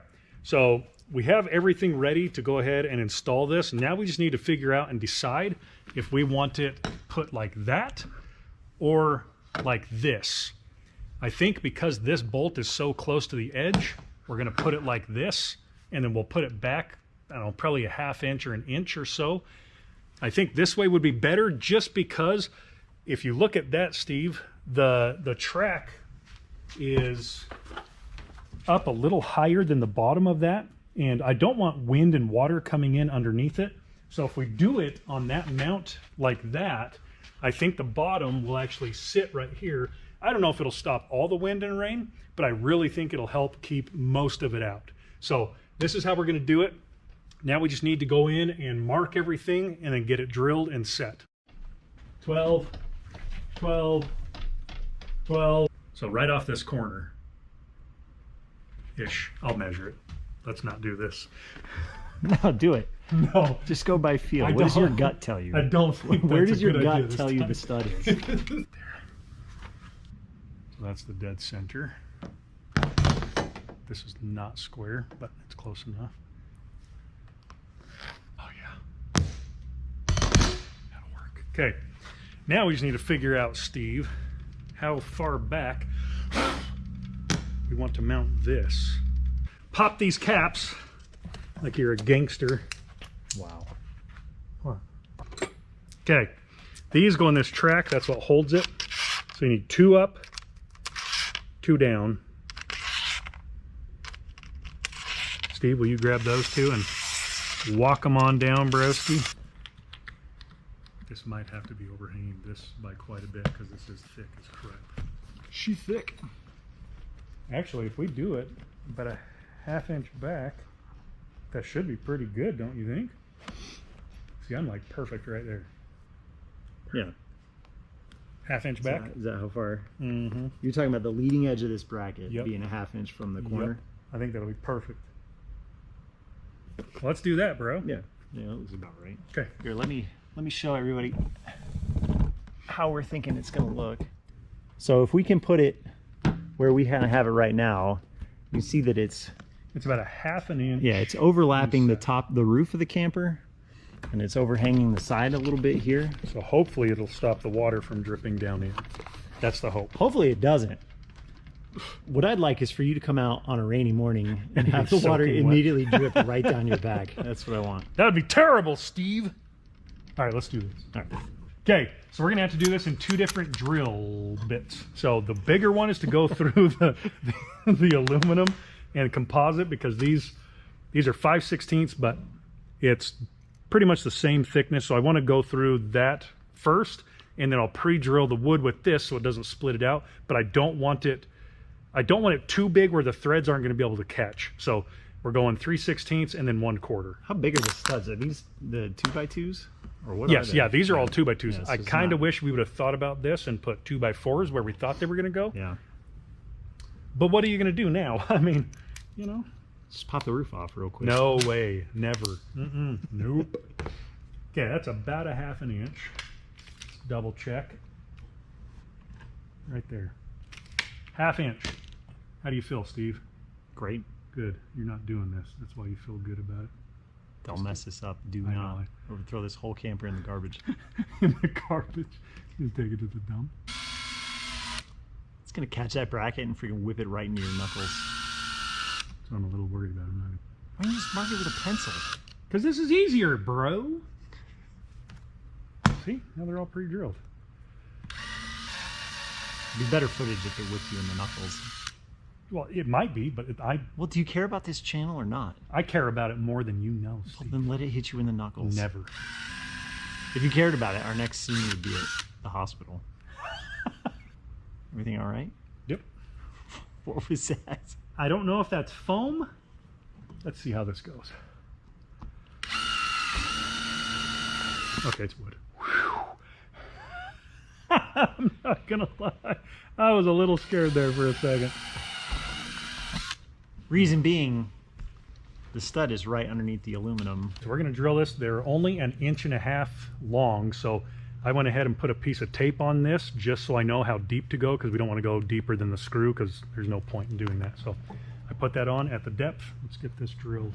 Speaker 1: So we have everything ready to go ahead and install this. Now we just need to figure out and decide if we want it put like that or like this. I think because this bolt is so close to the edge, we're going to put it like this, and then we'll put it back, I don't know, probably a 1/2 inch or 1 inch or so. I think this way would be better, just because if you look at that, Steve, the track is up a little higher than the bottom of that, and I don't want wind and water coming in underneath it. So if we do it on that mount like that, I think the bottom will actually sit right here. I don't know if it'll stop all the wind and rain, but I really think it'll help keep most of it out. So this is how we're going to do it. Now we just need to go in and mark everything and then get it drilled and set. 12, 12, 12. So right off this corner ish. I'll measure it. Let's not do this.
Speaker 2: No, do it.
Speaker 1: No.
Speaker 2: Just go by feel. What does your gut tell you?
Speaker 1: I don't think
Speaker 2: Where
Speaker 1: that's
Speaker 2: does
Speaker 1: a
Speaker 2: your
Speaker 1: good idea
Speaker 2: gut
Speaker 1: this
Speaker 2: tell you
Speaker 1: time.
Speaker 2: the stud is?
Speaker 1: There. So that's the dead center. This is not square, but it's close enough. Oh yeah. That'll work. Okay. Now we just need to figure out, Steve, how far back we want to mount this. Pop these caps like you're a gangster.
Speaker 2: Wow.
Speaker 1: Okay, these go in this track. That's what holds it. So you need 2 up, 2 down. Steve, will you grab those 2 and walk them on down, broski? This might have to be overhanging this by quite a bit because this is thick as crap.
Speaker 2: She thick.
Speaker 1: Actually, if we do it about a 1/2 inch back, that should be pretty good, don't you think? See, I'm like perfect right there.
Speaker 2: Yeah.
Speaker 1: 1/2 inch back.
Speaker 2: Is that how far?
Speaker 1: Mm-hmm.
Speaker 2: You're talking about the leading edge of this bracket
Speaker 1: Yep.
Speaker 2: being a 1/2 inch from the corner?
Speaker 1: I think that'll be perfect. Let's do that, bro.
Speaker 2: Yeah. Yeah, that was about right.
Speaker 1: Okay.
Speaker 2: Here, let me show everybody how we're thinking it's going to look. So if we can put it where we kind of have it right now, you see that it's
Speaker 1: It's about a 1/2 inch.
Speaker 2: Yeah, it's overlapping the roof of the camper, and it's overhanging the side a little bit here.
Speaker 1: So hopefully it'll stop the water from dripping down in. That's the hope.
Speaker 2: Hopefully it doesn't. What I'd like is for you to come out on a rainy morning and have the water immediately drip right down your back. That's what I want.
Speaker 1: That would be terrible, Steve. All right, let's do this.
Speaker 2: All right.
Speaker 1: Okay, so we're gonna have to do this in 2 different drill bits. So the bigger one is to go through the aluminum and composite, because these are 5/16, but it's pretty much the same thickness. So I want to go through that first, and then I'll pre-drill the wood with this so it doesn't split it out. But I don't want it too big where the threads aren't going to be able to catch. So we're going 3/16 and then 1/4.
Speaker 2: How big are the studs? Are these the 2x2s? Or what
Speaker 1: Yes,
Speaker 2: are they?
Speaker 1: yeah, these are all 2x2s.
Speaker 2: Yeah, so
Speaker 1: I
Speaker 2: it's
Speaker 1: kind of
Speaker 2: not-
Speaker 1: wish we would have thought about this and put 2x4s where we thought they were going to go.
Speaker 2: Yeah.
Speaker 1: But what are you going to do now? I mean, you know.
Speaker 2: Just pop the roof off real quick.
Speaker 1: No way, never. Nope. Okay, that's about a 1/2 inch. Double check. Right there. 1/2 inch. How do you feel, Steve?
Speaker 2: Great.
Speaker 1: Good. You're not doing this. That's why you feel good about it.
Speaker 2: Don't mess this up. Do
Speaker 1: I
Speaker 2: not
Speaker 1: know.
Speaker 2: overthrow this whole camper in the garbage.
Speaker 1: In the garbage. Just take it to the dump.
Speaker 2: It's going to catch that bracket and freaking whip it right into your knuckles.
Speaker 1: So I'm a little worried about it.
Speaker 2: Why don't you just mark it with a pencil?
Speaker 1: Because this is easier, bro. See? Now they're all pre-drilled.
Speaker 2: It'd be better footage if it whipped you in the knuckles.
Speaker 1: Well, it might be, but
Speaker 2: Well, do you care about this channel or not?
Speaker 1: I care about it more than you know,
Speaker 2: Well,
Speaker 1: Steve.
Speaker 2: then let it hit you in the knuckles.
Speaker 1: Never.
Speaker 2: If you cared about it, our next scene would be at the hospital. Everything all right?
Speaker 1: Yep.
Speaker 2: What was that?
Speaker 1: I don't know if that's foam. Let's see how this goes. Okay, it's wood. I'm not gonna lie. I was a little scared there for a second.
Speaker 2: Reason being, the stud is right underneath the aluminum.
Speaker 1: So we're gonna drill this. They're only 1.5 inches long, so I went ahead and put a piece of tape on this just so I know how deep to go, because we don't want to go deeper than the screw, because there's no point in doing that. So I put that on at the depth. Let's get this drilled.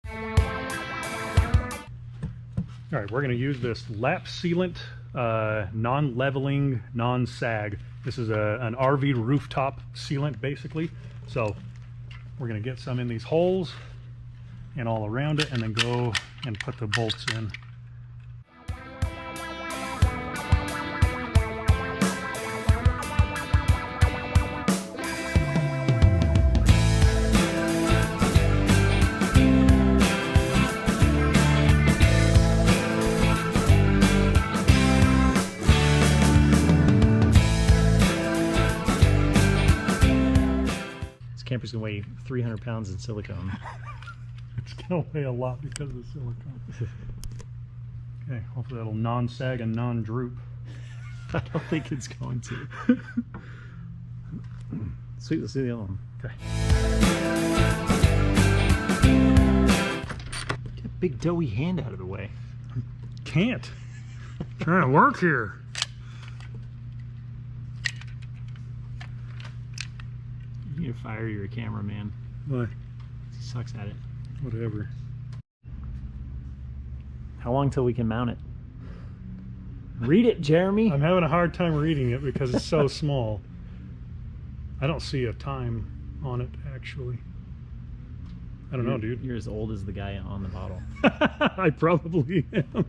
Speaker 1: All right, we're going to use this lap sealant, non-leveling, non-sag. This is an RV rooftop sealant, basically. So we're going to get some in these holes and all around it, and then go and put the bolts in.
Speaker 2: Camper's gonna weigh 300 pounds in silicone.
Speaker 1: It's gonna weigh a lot because of the silicone. Okay, hopefully that'll non-sag and non-droop.
Speaker 2: I don't think it's going to. Sweet, let's do the other one.
Speaker 1: Okay.
Speaker 2: Get a big doughy hand out of the way.
Speaker 1: Can't. Trying to work here.
Speaker 2: You need to fire your cameraman.
Speaker 1: What?
Speaker 2: He sucks at it.
Speaker 1: Whatever.
Speaker 2: How long till we can mount it? Read it, Jeremy.
Speaker 1: I'm having a hard time reading it because it's so small. I don't see a time on it, actually. I don't know, dude.
Speaker 2: You're as old as the guy on the bottle.
Speaker 1: I probably am.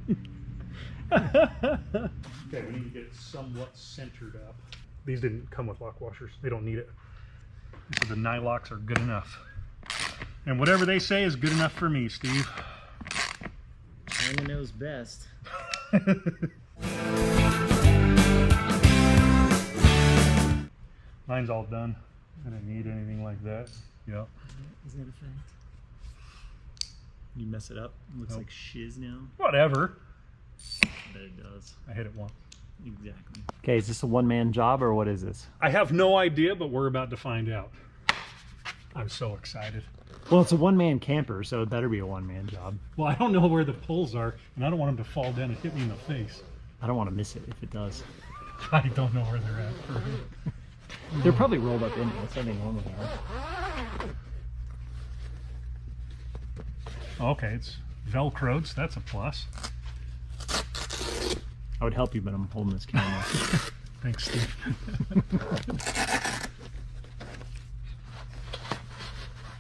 Speaker 1: Okay, we need to get it somewhat centered up. These didn't come with lock washers. They don't need it. So the nylocks are good enough. And whatever they say is good enough for me, Steve.
Speaker 2: China knows best.
Speaker 1: Mine's all done. I didn't need anything like that. Yep.
Speaker 2: Is that a fact? You mess it up. It looks
Speaker 1: Nope.
Speaker 2: like shiz now.
Speaker 1: Whatever.
Speaker 2: But it does.
Speaker 1: I hit it once.
Speaker 2: Exactly. Okay, is this a one-man job or what is this?
Speaker 1: I have no idea, but we're about to find out. I'm so excited.
Speaker 2: Well, it's a one-man camper, so it better be a one-man job.
Speaker 1: Well, I don't know where the poles are, and I don't want them to fall down and hit me in the face.
Speaker 2: I don't want to miss it if it does.
Speaker 1: I don't know where they're at.
Speaker 2: They're probably rolled up in there. There's something wrong with
Speaker 1: Okay, it's Velcroed, so that's a plus.
Speaker 3: I would help you, but I'm holding this camera.
Speaker 1: Thanks, Steve.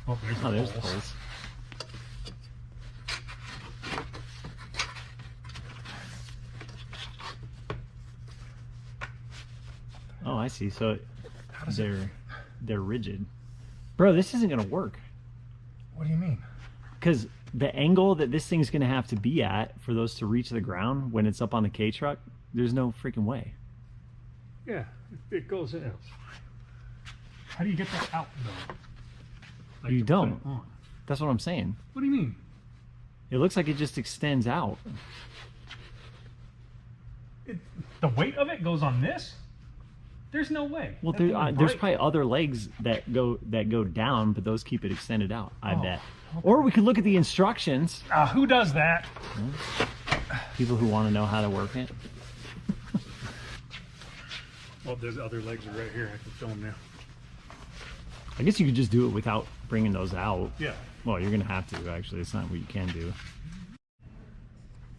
Speaker 1: Oh, there's the
Speaker 3: poles. Oh, I see. So they're rigid. Bro, this isn't gonna work.
Speaker 1: What do you mean?
Speaker 3: Because the angle that this thing's gonna have to be at for those to reach the ground when it's up on the K truck, there's no freaking way.
Speaker 1: Yeah, it goes in. How do you get that out though? Like
Speaker 3: You
Speaker 1: to put
Speaker 3: don't.
Speaker 1: it on?
Speaker 3: That's what I'm saying.
Speaker 1: What do you mean?
Speaker 3: It looks like it just extends out.
Speaker 1: The weight of it goes on this? There's no way.
Speaker 3: Well,
Speaker 1: That thing would
Speaker 3: there's
Speaker 1: break.
Speaker 3: probably other legs that go down, but those keep it extended out. I
Speaker 1: Oh,
Speaker 3: bet.
Speaker 1: okay.
Speaker 3: Or we could look at the instructions.
Speaker 1: Who does that?
Speaker 3: People who want to know how to work it.
Speaker 1: Well, there's other legs are right here. I can film now.
Speaker 3: I guess you could just do it without bringing those out.
Speaker 1: Yeah.
Speaker 3: Well, you're gonna have to actually. It's not what you can do.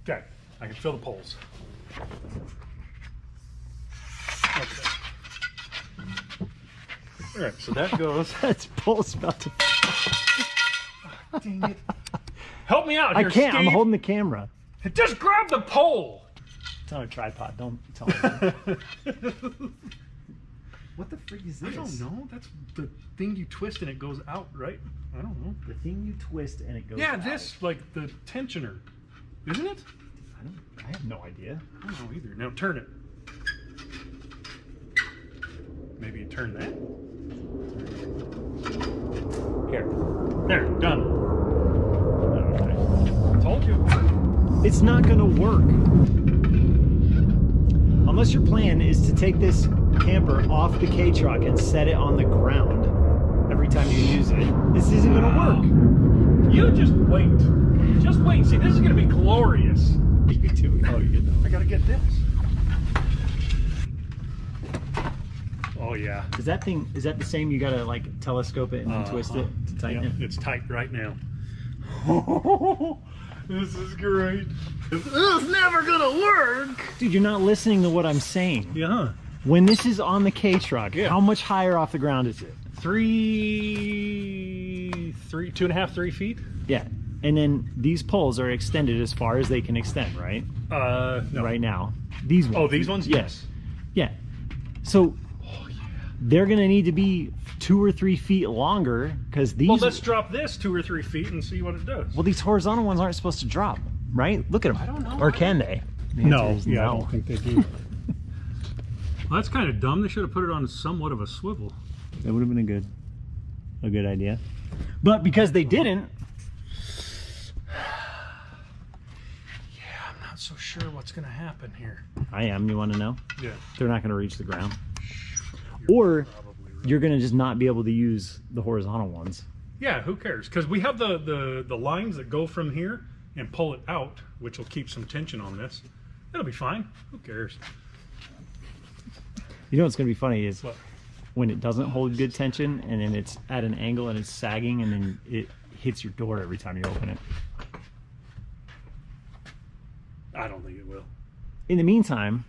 Speaker 1: Okay, I can feel the poles. Okay. All right, so that goes.
Speaker 3: That's pulse about to.
Speaker 1: Dang it! Help me out
Speaker 3: I
Speaker 1: here,
Speaker 3: can't.
Speaker 1: Steve.
Speaker 3: I'm holding the camera.
Speaker 1: Just grab the pole.
Speaker 3: It's on a tripod. Don't tell me. What the freak is
Speaker 1: I don't know. That's the thing you twist and it goes out, right? I don't know.
Speaker 3: The thing you twist and it goes.
Speaker 1: Yeah,
Speaker 3: out.
Speaker 1: this like the tensioner, isn't it?
Speaker 3: I have no idea.
Speaker 1: I don't know either. Now turn it. Maybe you turn that. Here. There. Done. Okay. Told you.
Speaker 3: It's not gonna work. Unless your plan is to take this camper off the K truck and set it on the ground every time you use it, this isn't gonna work.
Speaker 1: You just wait. Just wait. See, this is gonna be glorious.
Speaker 3: You do. Oh, you know.
Speaker 1: I gotta get this. Oh yeah.
Speaker 3: Is that the same? You gotta like telescope it and then twist it to tighten
Speaker 1: Yeah,
Speaker 3: it?
Speaker 1: it's tight right now. This is great. This is never gonna work.
Speaker 3: Dude, you're not listening to what I'm saying.
Speaker 1: Yeah.
Speaker 3: When this is on the K truck,
Speaker 1: Yeah.
Speaker 3: how much higher off the ground is it?
Speaker 1: 2.5, 3 feet.
Speaker 3: Yeah. And then these poles are extended as far as they can extend, right?
Speaker 1: No.
Speaker 3: Right now. These ones.
Speaker 1: Oh, these ones?
Speaker 3: Yes. Yeah. So they're gonna need to be 2 or 3 feet longer because these.
Speaker 1: Well, let's drop this 2 or 3 feet and see what it does.
Speaker 3: Well, these horizontal ones aren't supposed to drop, right? Look at them.
Speaker 1: I don't know.
Speaker 3: Or can they? The
Speaker 1: No.
Speaker 3: answer is
Speaker 1: Yeah, I
Speaker 3: no.
Speaker 1: don't think they do. Well, that's kind of dumb. They should have put it on somewhat of a swivel.
Speaker 3: That would have been a good idea. But because they didn't,
Speaker 1: Yeah, I'm not so sure what's gonna happen here.
Speaker 3: I am. You want to know?
Speaker 1: Yeah.
Speaker 3: They're not going to reach the ground. Or
Speaker 1: Probably right.
Speaker 3: you're going to just not be able to use the horizontal ones.
Speaker 1: Yeah, who cares? Because we have the lines that go from here and pull it out, which will keep some tension on this. It'll be fine. Who cares?
Speaker 3: You know what's going to be funny is
Speaker 1: What?
Speaker 3: when it doesn't hold good tension and then it's at an angle and it's sagging and then it hits your door every time you open it.
Speaker 1: I don't think it will.
Speaker 3: In the meantime,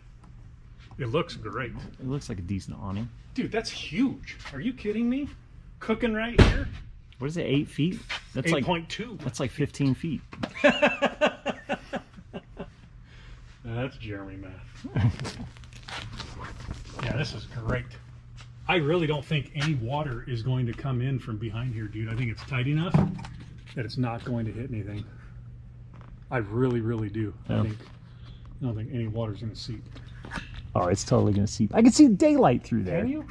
Speaker 1: It looks great.
Speaker 3: it looks like a decent awning.
Speaker 1: Dude, that's huge. Are you kidding me? Cooking right here?
Speaker 3: What is it, 8 feet? That's like
Speaker 1: 8.2.
Speaker 3: that's like 15 feet.
Speaker 1: That's Jeremy math. Yeah, this is great. I really don't think any water is going to come in from behind here, dude. I think it's tight enough that it's not going to hit anything. I really, really do.
Speaker 3: Yeah.
Speaker 1: I don't think any water's going to seep.
Speaker 3: Oh, it's totally going to seep. I can see daylight through there.
Speaker 1: Can you?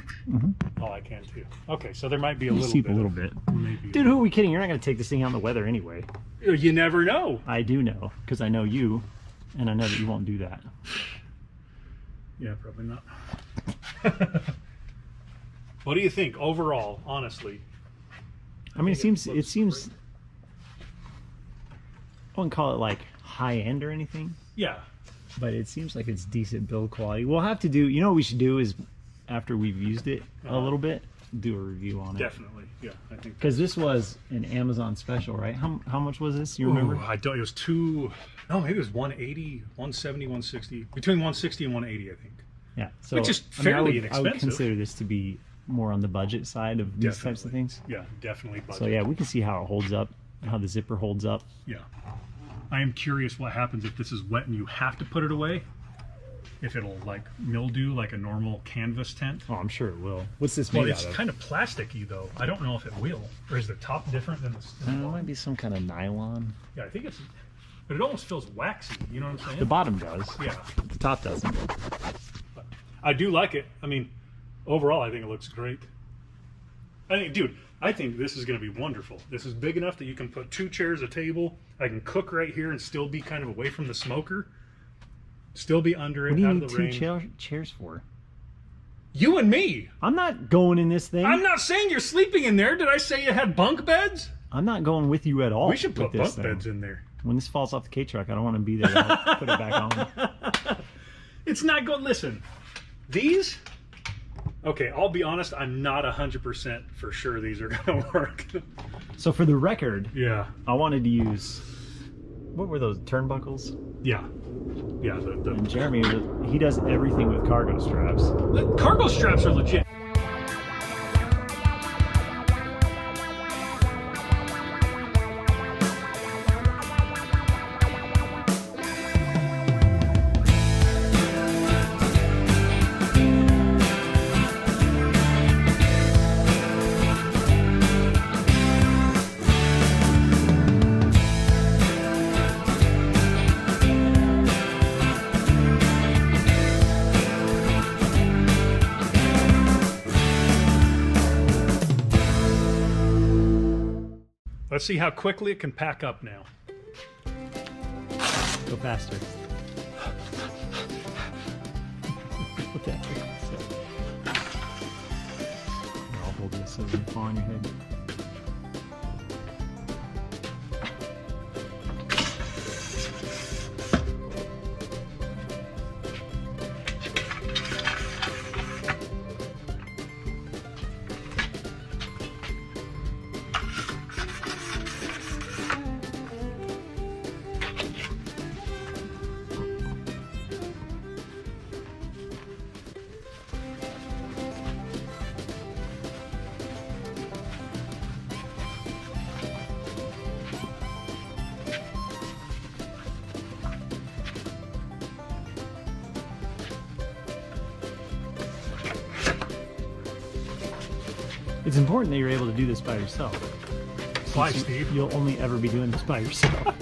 Speaker 1: Oh, I can too. Okay, so there might be a
Speaker 3: You
Speaker 1: little
Speaker 3: seep
Speaker 1: bit.
Speaker 3: a little bit.
Speaker 1: Maybe.
Speaker 3: Dude, who are we kidding? You're not going to take this thing out in the weather anyway.
Speaker 1: You never know.
Speaker 3: I do know, because I know you, and I know that you won't do that.
Speaker 1: Yeah, probably not. What do you think overall, honestly?
Speaker 3: I mean, it seems,
Speaker 1: looks
Speaker 3: I
Speaker 1: great.
Speaker 3: wouldn't call it like high end or anything,
Speaker 1: Yeah.
Speaker 3: but it seems like it's decent build quality. We'll have to do, you know what we should do is, after we've used it a little bit,
Speaker 2: do a review on it.
Speaker 1: Definitely, yeah. I think
Speaker 2: Because this was an Amazon special, right? How much was this? You remember?
Speaker 1: Ooh, I don't. It was no, maybe it was 180, 170, 160. Between 160 and 180, I think.
Speaker 2: Yeah. So
Speaker 1: Which is
Speaker 2: I mean,
Speaker 1: fairly
Speaker 2: I
Speaker 1: inexpensive.
Speaker 2: would consider this to be more on the budget side of these types of
Speaker 1: Definitely.
Speaker 2: things.
Speaker 1: Yeah, definitely. Budget.
Speaker 2: So yeah, we can see how it holds up, how the zipper holds up.
Speaker 1: Yeah. I am curious what happens if this is wet and you have to put it away. If it'll like mildew like a normal canvas tent.
Speaker 2: Oh, I'm sure it will. What's this
Speaker 1: Well,
Speaker 2: made
Speaker 1: it's
Speaker 2: out of?
Speaker 1: kind of plasticky though. I don't know if it will. Or is the top different than the
Speaker 2: I don't know, it might be some kind of nylon.
Speaker 1: Yeah, I think it's, but it almost feels waxy. You know what I'm saying?
Speaker 2: The bottom does.
Speaker 1: Yeah.
Speaker 2: The top doesn't.
Speaker 1: But I do like it. I mean, overall, I think it looks great. I think this is going to be wonderful. This is big enough that you can put 2 chairs, a table. I can cook right here and still be kind of away from the smoker. Still be under it,
Speaker 2: What do you
Speaker 1: out
Speaker 2: need
Speaker 1: of the
Speaker 2: 2
Speaker 1: rain.
Speaker 2: chairs for?
Speaker 1: You and me.
Speaker 2: I'm not going in this thing.
Speaker 1: I'm not saying you're sleeping in there. Did I say you had bunk beds?
Speaker 2: I'm not going with you at all.
Speaker 1: We should
Speaker 2: with
Speaker 1: put
Speaker 2: this
Speaker 1: bunk
Speaker 2: thing.
Speaker 1: beds in there.
Speaker 2: When this falls off the K truck, I don't want to be there to help put it back on.
Speaker 1: It's not good. Listen, these. Okay, I'll be honest. I'm not 100% for sure these are gonna work.
Speaker 2: So for the record,
Speaker 1: Yeah,
Speaker 2: I wanted to use, what were those, turnbuckles?
Speaker 1: yeah.
Speaker 2: And Jeremy, he does everything with cargo straps.
Speaker 1: The cargo straps are legit. Let's see how quickly it can pack up now.
Speaker 2: Go faster. Okay. I'll hold this so it doesn't fall on your head. It's important that you're able to do this by yourself.
Speaker 1: Why,
Speaker 2: Since
Speaker 1: Steve?
Speaker 2: You'll only ever be doing this by yourself.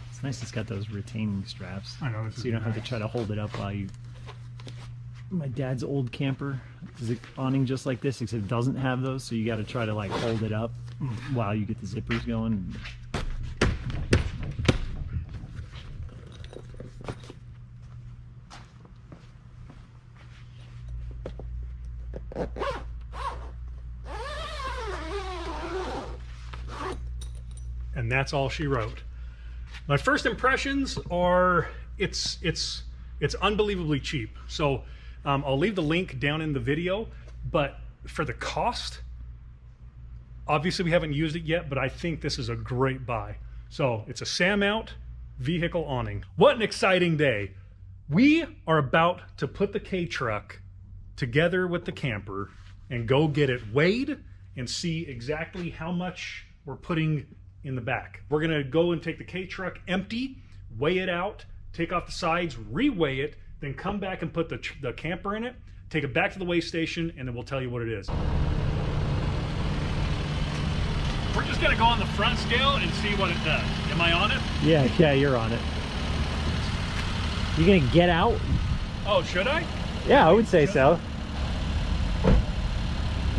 Speaker 2: It's nice it's got those retaining straps.
Speaker 1: I know, this
Speaker 2: So
Speaker 1: is
Speaker 2: you don't have to
Speaker 1: nice.
Speaker 2: try to hold it up while you... My dad's old camper is an awning just like this, except it doesn't have those, so you got to try to like hold it up while you get the zippers going.
Speaker 1: And that's all she wrote. My first impressions are it's unbelievably cheap. So I'll leave the link down in the video, but for the cost, obviously we haven't used it yet, but I think this is a great buy. So it's a Sam Out vehicle awning. What an exciting day. We are about to put the K truck together with the camper and go get it weighed and see exactly how much we're putting in the back. We're gonna go and take the K truck empty, weigh it out, take off the sides, re-weigh it, then come back and put the camper in it, take it back to the weigh station, and then we'll tell you what it is. We're just gonna go on the front scale and see what it does. Am I on it?
Speaker 2: Yeah, you're on it. You gonna get out?
Speaker 1: Oh, should I?
Speaker 2: Yeah, I would say so.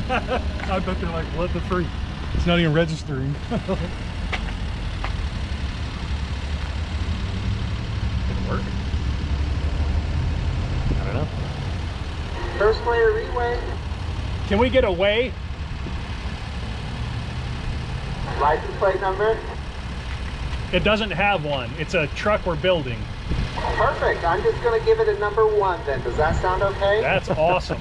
Speaker 1: I bet they're like, what the freak? It's not even registering.
Speaker 2: Gonna work? I don't know.
Speaker 4: First player reway.
Speaker 1: Can we get a way?
Speaker 4: License plate number.
Speaker 1: It doesn't have one. It's a truck we're building.
Speaker 4: Perfect. I'm just going to give it a number 1 then. Does that sound okay?
Speaker 1: That's awesome.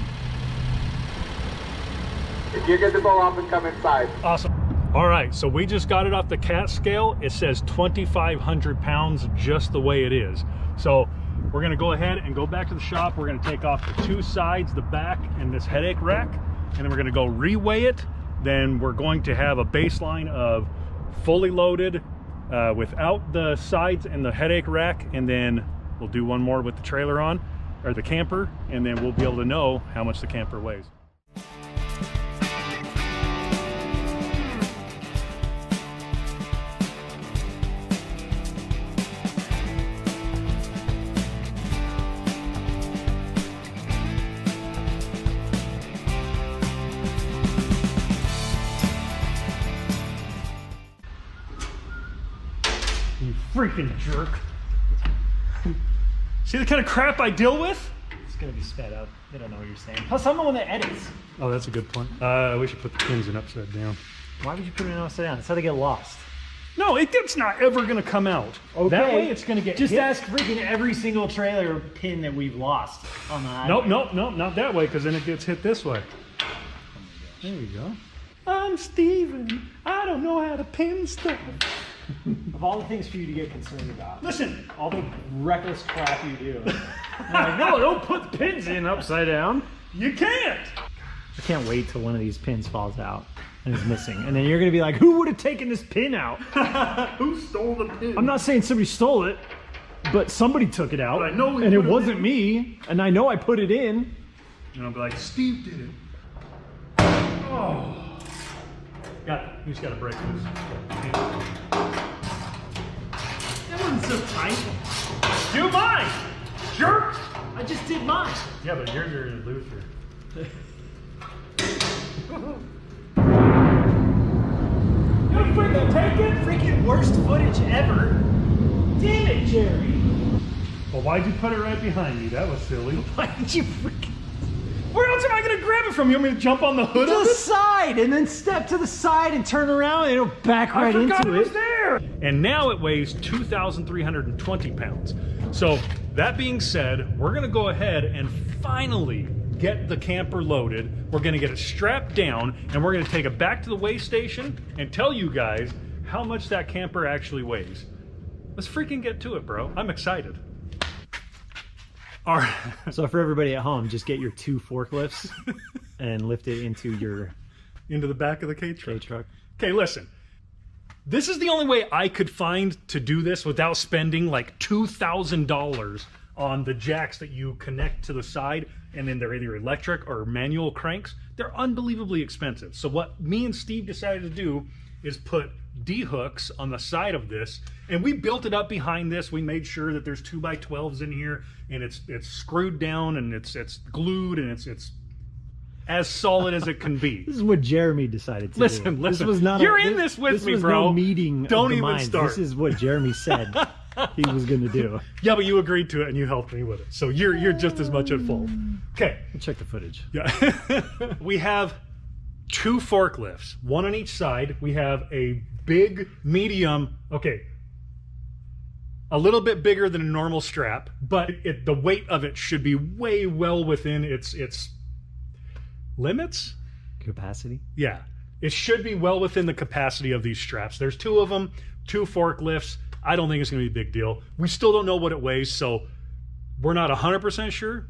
Speaker 4: You're good to pull off and come inside.
Speaker 1: Awesome. All right, so we just got it off the CAT scale. It says 2,500 pounds just the way it is. So we're gonna go ahead and go back to the shop. We're gonna take off the 2 sides, the back, and this headache rack, and then we're gonna go reweigh it. Then we're going to have a baseline of fully loaded without the sides and the headache rack, and then we'll do one more with the trailer on, or the camper, and then we'll be able to know how much the camper weighs. You freaking jerk. See the kind of crap I deal with?
Speaker 3: It's gonna be sped up. They don't know what you're saying. Plus, I'm the one that edits.
Speaker 1: Oh, that's a good point. We should put the pins in upside down.
Speaker 3: Why would you put it in upside down? That's how they get lost.
Speaker 1: No, it's not ever going to come out.
Speaker 3: Okay.
Speaker 1: That way it's going to get
Speaker 3: Just
Speaker 1: hit.
Speaker 3: ask freaking every single trailer pin that we've lost on the highway.
Speaker 1: Nope, not that way, because then it gets hit this way. There we go. I'm Steven. I don't know how to pin stuff.
Speaker 3: Of all the things for you to get concerned about.
Speaker 1: Listen.
Speaker 3: All the reckless crap you do. I'm like, no, don't put the pins in upside down.
Speaker 1: You can't.
Speaker 3: I can't wait till one of these pins falls out and is missing. And then you're going to be like, who would have taken this pin out?
Speaker 1: Who stole the pin?
Speaker 3: I'm not saying somebody stole it, but somebody took it out.
Speaker 1: But I know we
Speaker 3: and it
Speaker 1: put it
Speaker 3: wasn't
Speaker 1: in.
Speaker 3: me. And I know I put it in.
Speaker 1: And I'll be like, Steve did it. Oh. Got it. You just got to break this.
Speaker 3: That wasn't so tight.
Speaker 1: Do mine, jerk.
Speaker 3: I just did mine.
Speaker 1: Yeah, but yours are looser.
Speaker 3: You freaking take it? Freaking worst footage ever. Damn it, Jerry.
Speaker 1: Well, why'd you put it right behind me? That was silly.
Speaker 3: Why did you freaking...
Speaker 1: Where else am I going to grab it from? You want me to jump on the hood of
Speaker 3: the
Speaker 1: it?
Speaker 3: side and then step to the side and turn around and it'll back
Speaker 1: I
Speaker 3: right
Speaker 1: forgot
Speaker 3: into
Speaker 1: it was
Speaker 3: it.
Speaker 1: there. And now it weighs 2,320 pounds. So that being said, we're gonna go ahead and finally get the camper loaded. We're gonna get it strapped down and we're gonna take it back to the weigh station and tell you guys how much that camper actually weighs. Let's freaking get to it, bro. I'm excited. All right.
Speaker 3: So for everybody at home, just get your 2 forklifts and lift it into your
Speaker 1: Into the back of the K truck.
Speaker 3: truck.
Speaker 1: Okay, listen. This is the only way I could find to do this without spending like $2,000 on the jacks that you connect to the side, and then they're either electric or manual cranks. They're unbelievably expensive. So what me and Steve decided to do is put D-hooks on the side of this, and we built it up behind this. We made sure that there's 2x12s in here, and it's screwed down, and it's glued, and it's as solid as it can be.
Speaker 3: This is what Jeremy decided to do.
Speaker 1: Listen.
Speaker 3: This was not
Speaker 1: You're in this with me,
Speaker 3: This was
Speaker 1: bro.
Speaker 3: no meeting
Speaker 1: Don't
Speaker 3: of the
Speaker 1: even
Speaker 3: minds.
Speaker 1: start.
Speaker 3: This is what Jeremy said he was going to do.
Speaker 1: Yeah, but you agreed to it and you helped me with it. So you're just as much at fault. Okay.
Speaker 3: We'll check the footage.
Speaker 1: Yeah. We have 2 forklifts, one on each side. We have a big, medium, okay, a little bit bigger than a normal strap, but the weight of it should be way well within its limits.
Speaker 3: Capacity?
Speaker 1: Yeah, it should be well within the capacity of these straps. There's 2 of them, 2 forklifts. I don't think it's going to be a big deal. We still don't know what it weighs, so we're not 100% sure.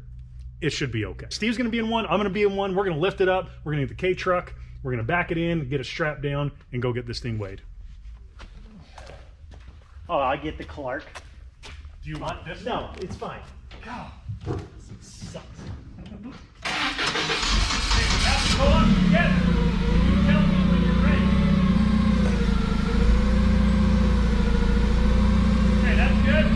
Speaker 1: It should be okay. Steve's going to be in one. I'm going to be in one. We're going to lift it up. We're going to get the K truck. We're going to back it in, get it strapped down, and go get this thing weighed.
Speaker 3: Oh, I get the Clark.
Speaker 1: Do you want this?
Speaker 3: No, it's fine.
Speaker 1: Go.
Speaker 3: This sucks.
Speaker 1: Go on, get it. You tell me when you're ready. Okay, that's good.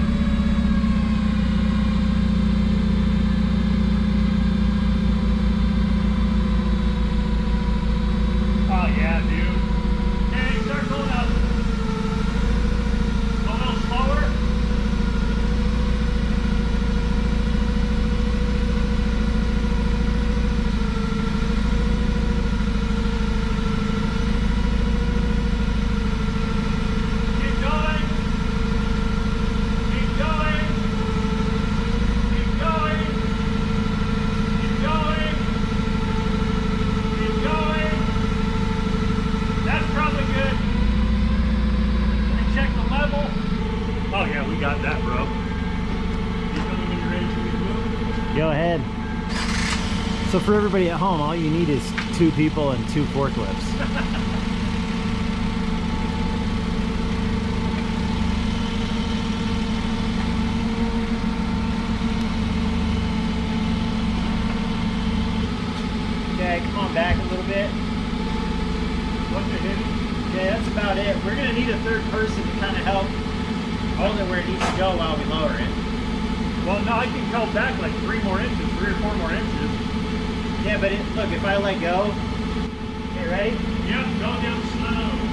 Speaker 1: Oh yeah, dude. Hey, start going up. Go a little slower. You got that, bro. You tell me when you're ready for me to move.
Speaker 2: Go ahead. So for everybody at home, all you need is 2 people and 2 forklifts. Okay, come on back a little bit.
Speaker 1: What's it hitting?
Speaker 2: Okay, that's about it. We're gonna need a 3rd person to kind of help hold it where it needs to go while we lower it.
Speaker 1: Well, no, I can come back like 3 more inches, 3 or 4 more inches.
Speaker 2: Yeah, but look, if I let go, okay, ready?
Speaker 1: Yep, go down slow.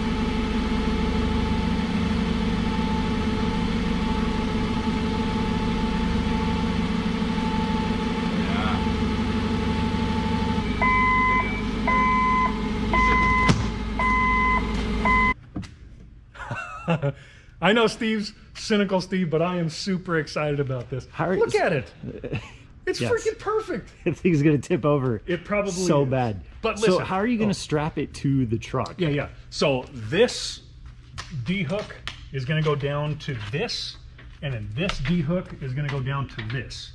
Speaker 1: I know Steve's cynical, Steve, but I am super excited about this. Look at it. It's
Speaker 2: Yes.
Speaker 1: freaking perfect.
Speaker 2: The thing's gonna tip over.
Speaker 1: It probably
Speaker 2: so
Speaker 1: is.
Speaker 2: bad.
Speaker 1: But
Speaker 2: so
Speaker 1: listen,
Speaker 2: how are you gonna strap it to the truck?
Speaker 1: Yeah, yeah. So this D-hook is going to go down to this, and then this D-hook is going to go down to this.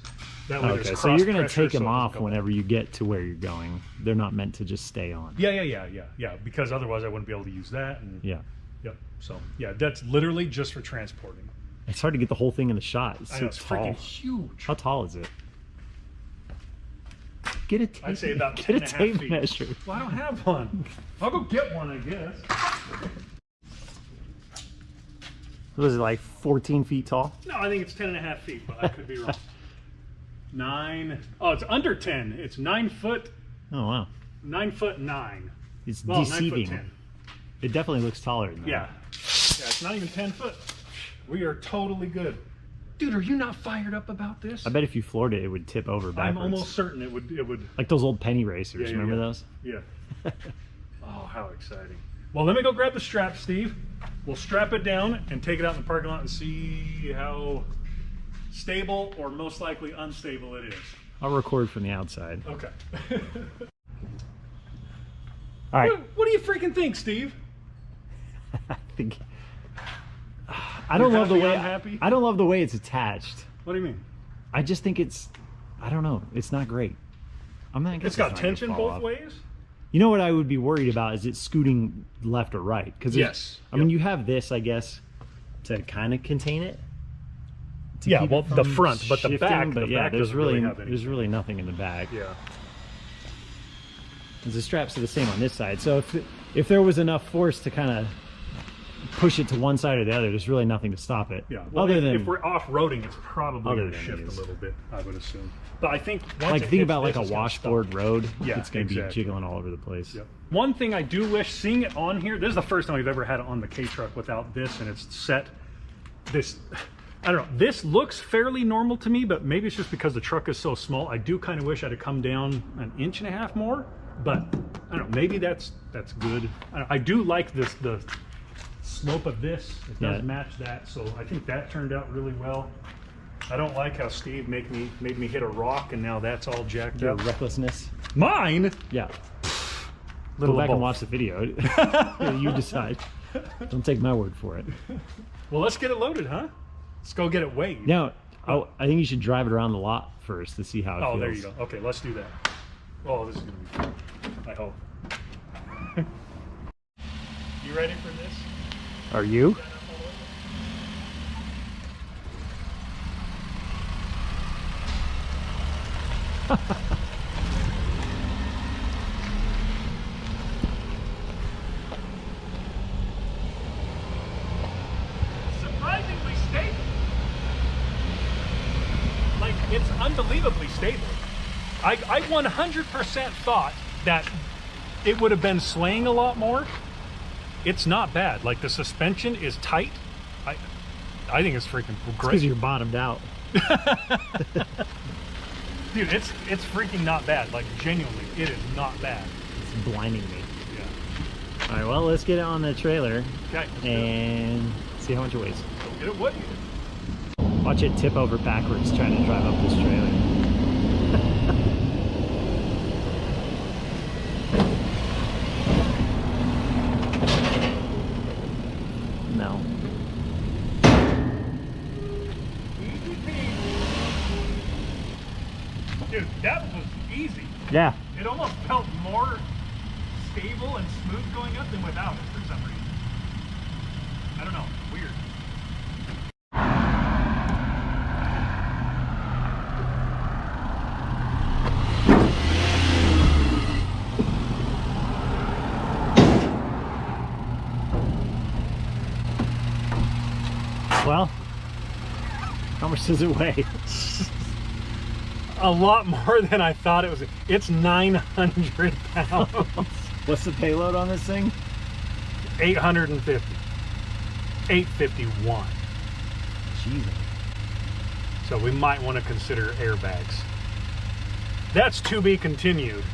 Speaker 1: That way
Speaker 2: Okay,
Speaker 1: there's
Speaker 2: so you're gonna
Speaker 1: cross-pressure,
Speaker 2: take them
Speaker 1: so it
Speaker 2: off
Speaker 1: doesn't go
Speaker 2: whenever you get to where you're going. They're not meant to just stay on.
Speaker 1: Yeah. Because otherwise I wouldn't be able to use that. And,
Speaker 2: Yeah.
Speaker 1: Yep. So yeah, that's literally just for transporting.
Speaker 2: It's hard to get the whole thing in the shot. It's
Speaker 1: I
Speaker 2: so
Speaker 1: know, it's
Speaker 2: tall.
Speaker 1: freaking huge.
Speaker 2: How tall is it? Get a tape.
Speaker 1: I'd say about
Speaker 2: get
Speaker 1: 10
Speaker 2: a
Speaker 1: and a half
Speaker 2: tape
Speaker 1: feet.
Speaker 2: measure.
Speaker 1: Well, I don't have one. I'll go get one, I guess.
Speaker 2: Was it like 14 feet tall?
Speaker 1: No, I think it's 10 and a half feet, but I could be wrong. 9. Oh, it's under 10. It's 9 foot.
Speaker 2: Oh wow.
Speaker 1: 9'9".
Speaker 2: It's
Speaker 1: Well,
Speaker 2: deceiving.
Speaker 1: 9'10".
Speaker 2: It definitely looks taller than that.
Speaker 1: Yeah. Yeah, it's not even 10 foot. We are totally good. Dude, are you not fired up about this?
Speaker 2: I bet if you floored it, it would tip over backwards.
Speaker 1: I'm almost certain it would.
Speaker 2: Like those old penny racers.
Speaker 1: Yeah,
Speaker 2: Remember
Speaker 1: yeah.
Speaker 2: those?
Speaker 1: Yeah. Oh, how exciting. Well, let me go grab the strap, Steve. We'll strap it down and take it out in the parking lot and see how stable or most likely unstable it is.
Speaker 2: I'll record from the outside.
Speaker 1: Okay.
Speaker 2: All right.
Speaker 1: What do you freaking think, Steve?
Speaker 2: I think. I don't love the
Speaker 1: happy,
Speaker 2: way.
Speaker 1: unhappy?
Speaker 2: I don't love the way it's attached.
Speaker 1: What do you mean?
Speaker 2: I just think it's. I don't know. It's not great. I'm not.
Speaker 1: It's got tension both ways?
Speaker 2: You know what I would be worried about is it scooting left or right. Because
Speaker 1: Yes.
Speaker 2: I mean, you have this, I guess, to kind of contain it. to
Speaker 1: Yeah,
Speaker 2: keep
Speaker 1: well,
Speaker 2: it
Speaker 1: the
Speaker 2: from
Speaker 1: front, but the
Speaker 2: shifting,
Speaker 1: back,
Speaker 2: but
Speaker 1: the
Speaker 2: yeah,
Speaker 1: back
Speaker 2: there's
Speaker 1: doesn't really have
Speaker 2: there's
Speaker 1: anything.
Speaker 2: really nothing in the back.
Speaker 1: Yeah.
Speaker 2: The straps are the same on this side, so if there was enough force to kind of push it to one side or the other, there's really nothing to stop it.
Speaker 1: Yeah. Well,
Speaker 2: other
Speaker 1: if,
Speaker 2: than
Speaker 1: if we're off-roading, it's probably
Speaker 2: Other
Speaker 1: going to
Speaker 2: than
Speaker 1: shift
Speaker 2: these.
Speaker 1: a little bit, I would assume. But I think once
Speaker 2: like
Speaker 1: it
Speaker 2: think
Speaker 1: hits
Speaker 2: about like
Speaker 1: this,
Speaker 2: a
Speaker 1: it's gonna
Speaker 2: washboard
Speaker 1: stop.
Speaker 2: road,
Speaker 1: Yeah,
Speaker 2: it's going to be
Speaker 1: exactly.
Speaker 2: jiggling all over the place.
Speaker 1: Yep. One thing I do wish, seeing it on here, this is the first time we've ever had it on the K truck without this, and it's set. This, I don't know, this looks fairly normal to me, but maybe it's just because the truck is so small. I do kind of wish I'd have come down 1.5 inches more, but I don't know, maybe that's good. I do like this, the slope of this. It does
Speaker 2: Yeah.
Speaker 1: match that, so I think that turned out really well. I don't like how Steve made me hit a rock, and now that's all jacked
Speaker 2: Your
Speaker 1: up.
Speaker 2: recklessness.
Speaker 1: Mine?
Speaker 2: Yeah.
Speaker 1: Little
Speaker 2: Go
Speaker 1: of
Speaker 2: back and
Speaker 1: both.
Speaker 2: watch the video. You decide. Don't take my word for it.
Speaker 1: Well, let's get it loaded, huh? Let's go get it weighed.
Speaker 2: Now, I think you should drive it around the lot first to see how it feels.
Speaker 1: Oh, there you go. Okay, let's do that. Oh, this is gonna be fun. I hope. You ready for this?
Speaker 2: Are you?
Speaker 1: Surprisingly stable. Like, it's unbelievably stable. I 100% thought that it would have been swaying a lot more. It's not bad. Like, the suspension is tight. I think it's freaking
Speaker 2: Because
Speaker 1: great.
Speaker 2: you're bottomed out.
Speaker 1: Dude, it's freaking not bad. Like, genuinely, it is not bad.
Speaker 2: It's blinding me.
Speaker 1: Yeah.
Speaker 2: All right, well, let's get it on the trailer
Speaker 1: Okay.
Speaker 2: and see how much it weighs.
Speaker 1: Go get it what?
Speaker 2: Watch it tip over backwards trying to drive up this trailer. No.
Speaker 1: Dude, that was easy.
Speaker 3: Yeah.
Speaker 1: It almost felt more stable and smooth going up than without it for some reason. I don't know, weird.
Speaker 3: Well, how much does it weigh?
Speaker 1: A lot more than I thought it was. It's 900 pounds.
Speaker 3: What's the payload on this thing?
Speaker 1: 850. 851.
Speaker 3: Jesus.
Speaker 1: So we might want to consider airbags. That's to be continued.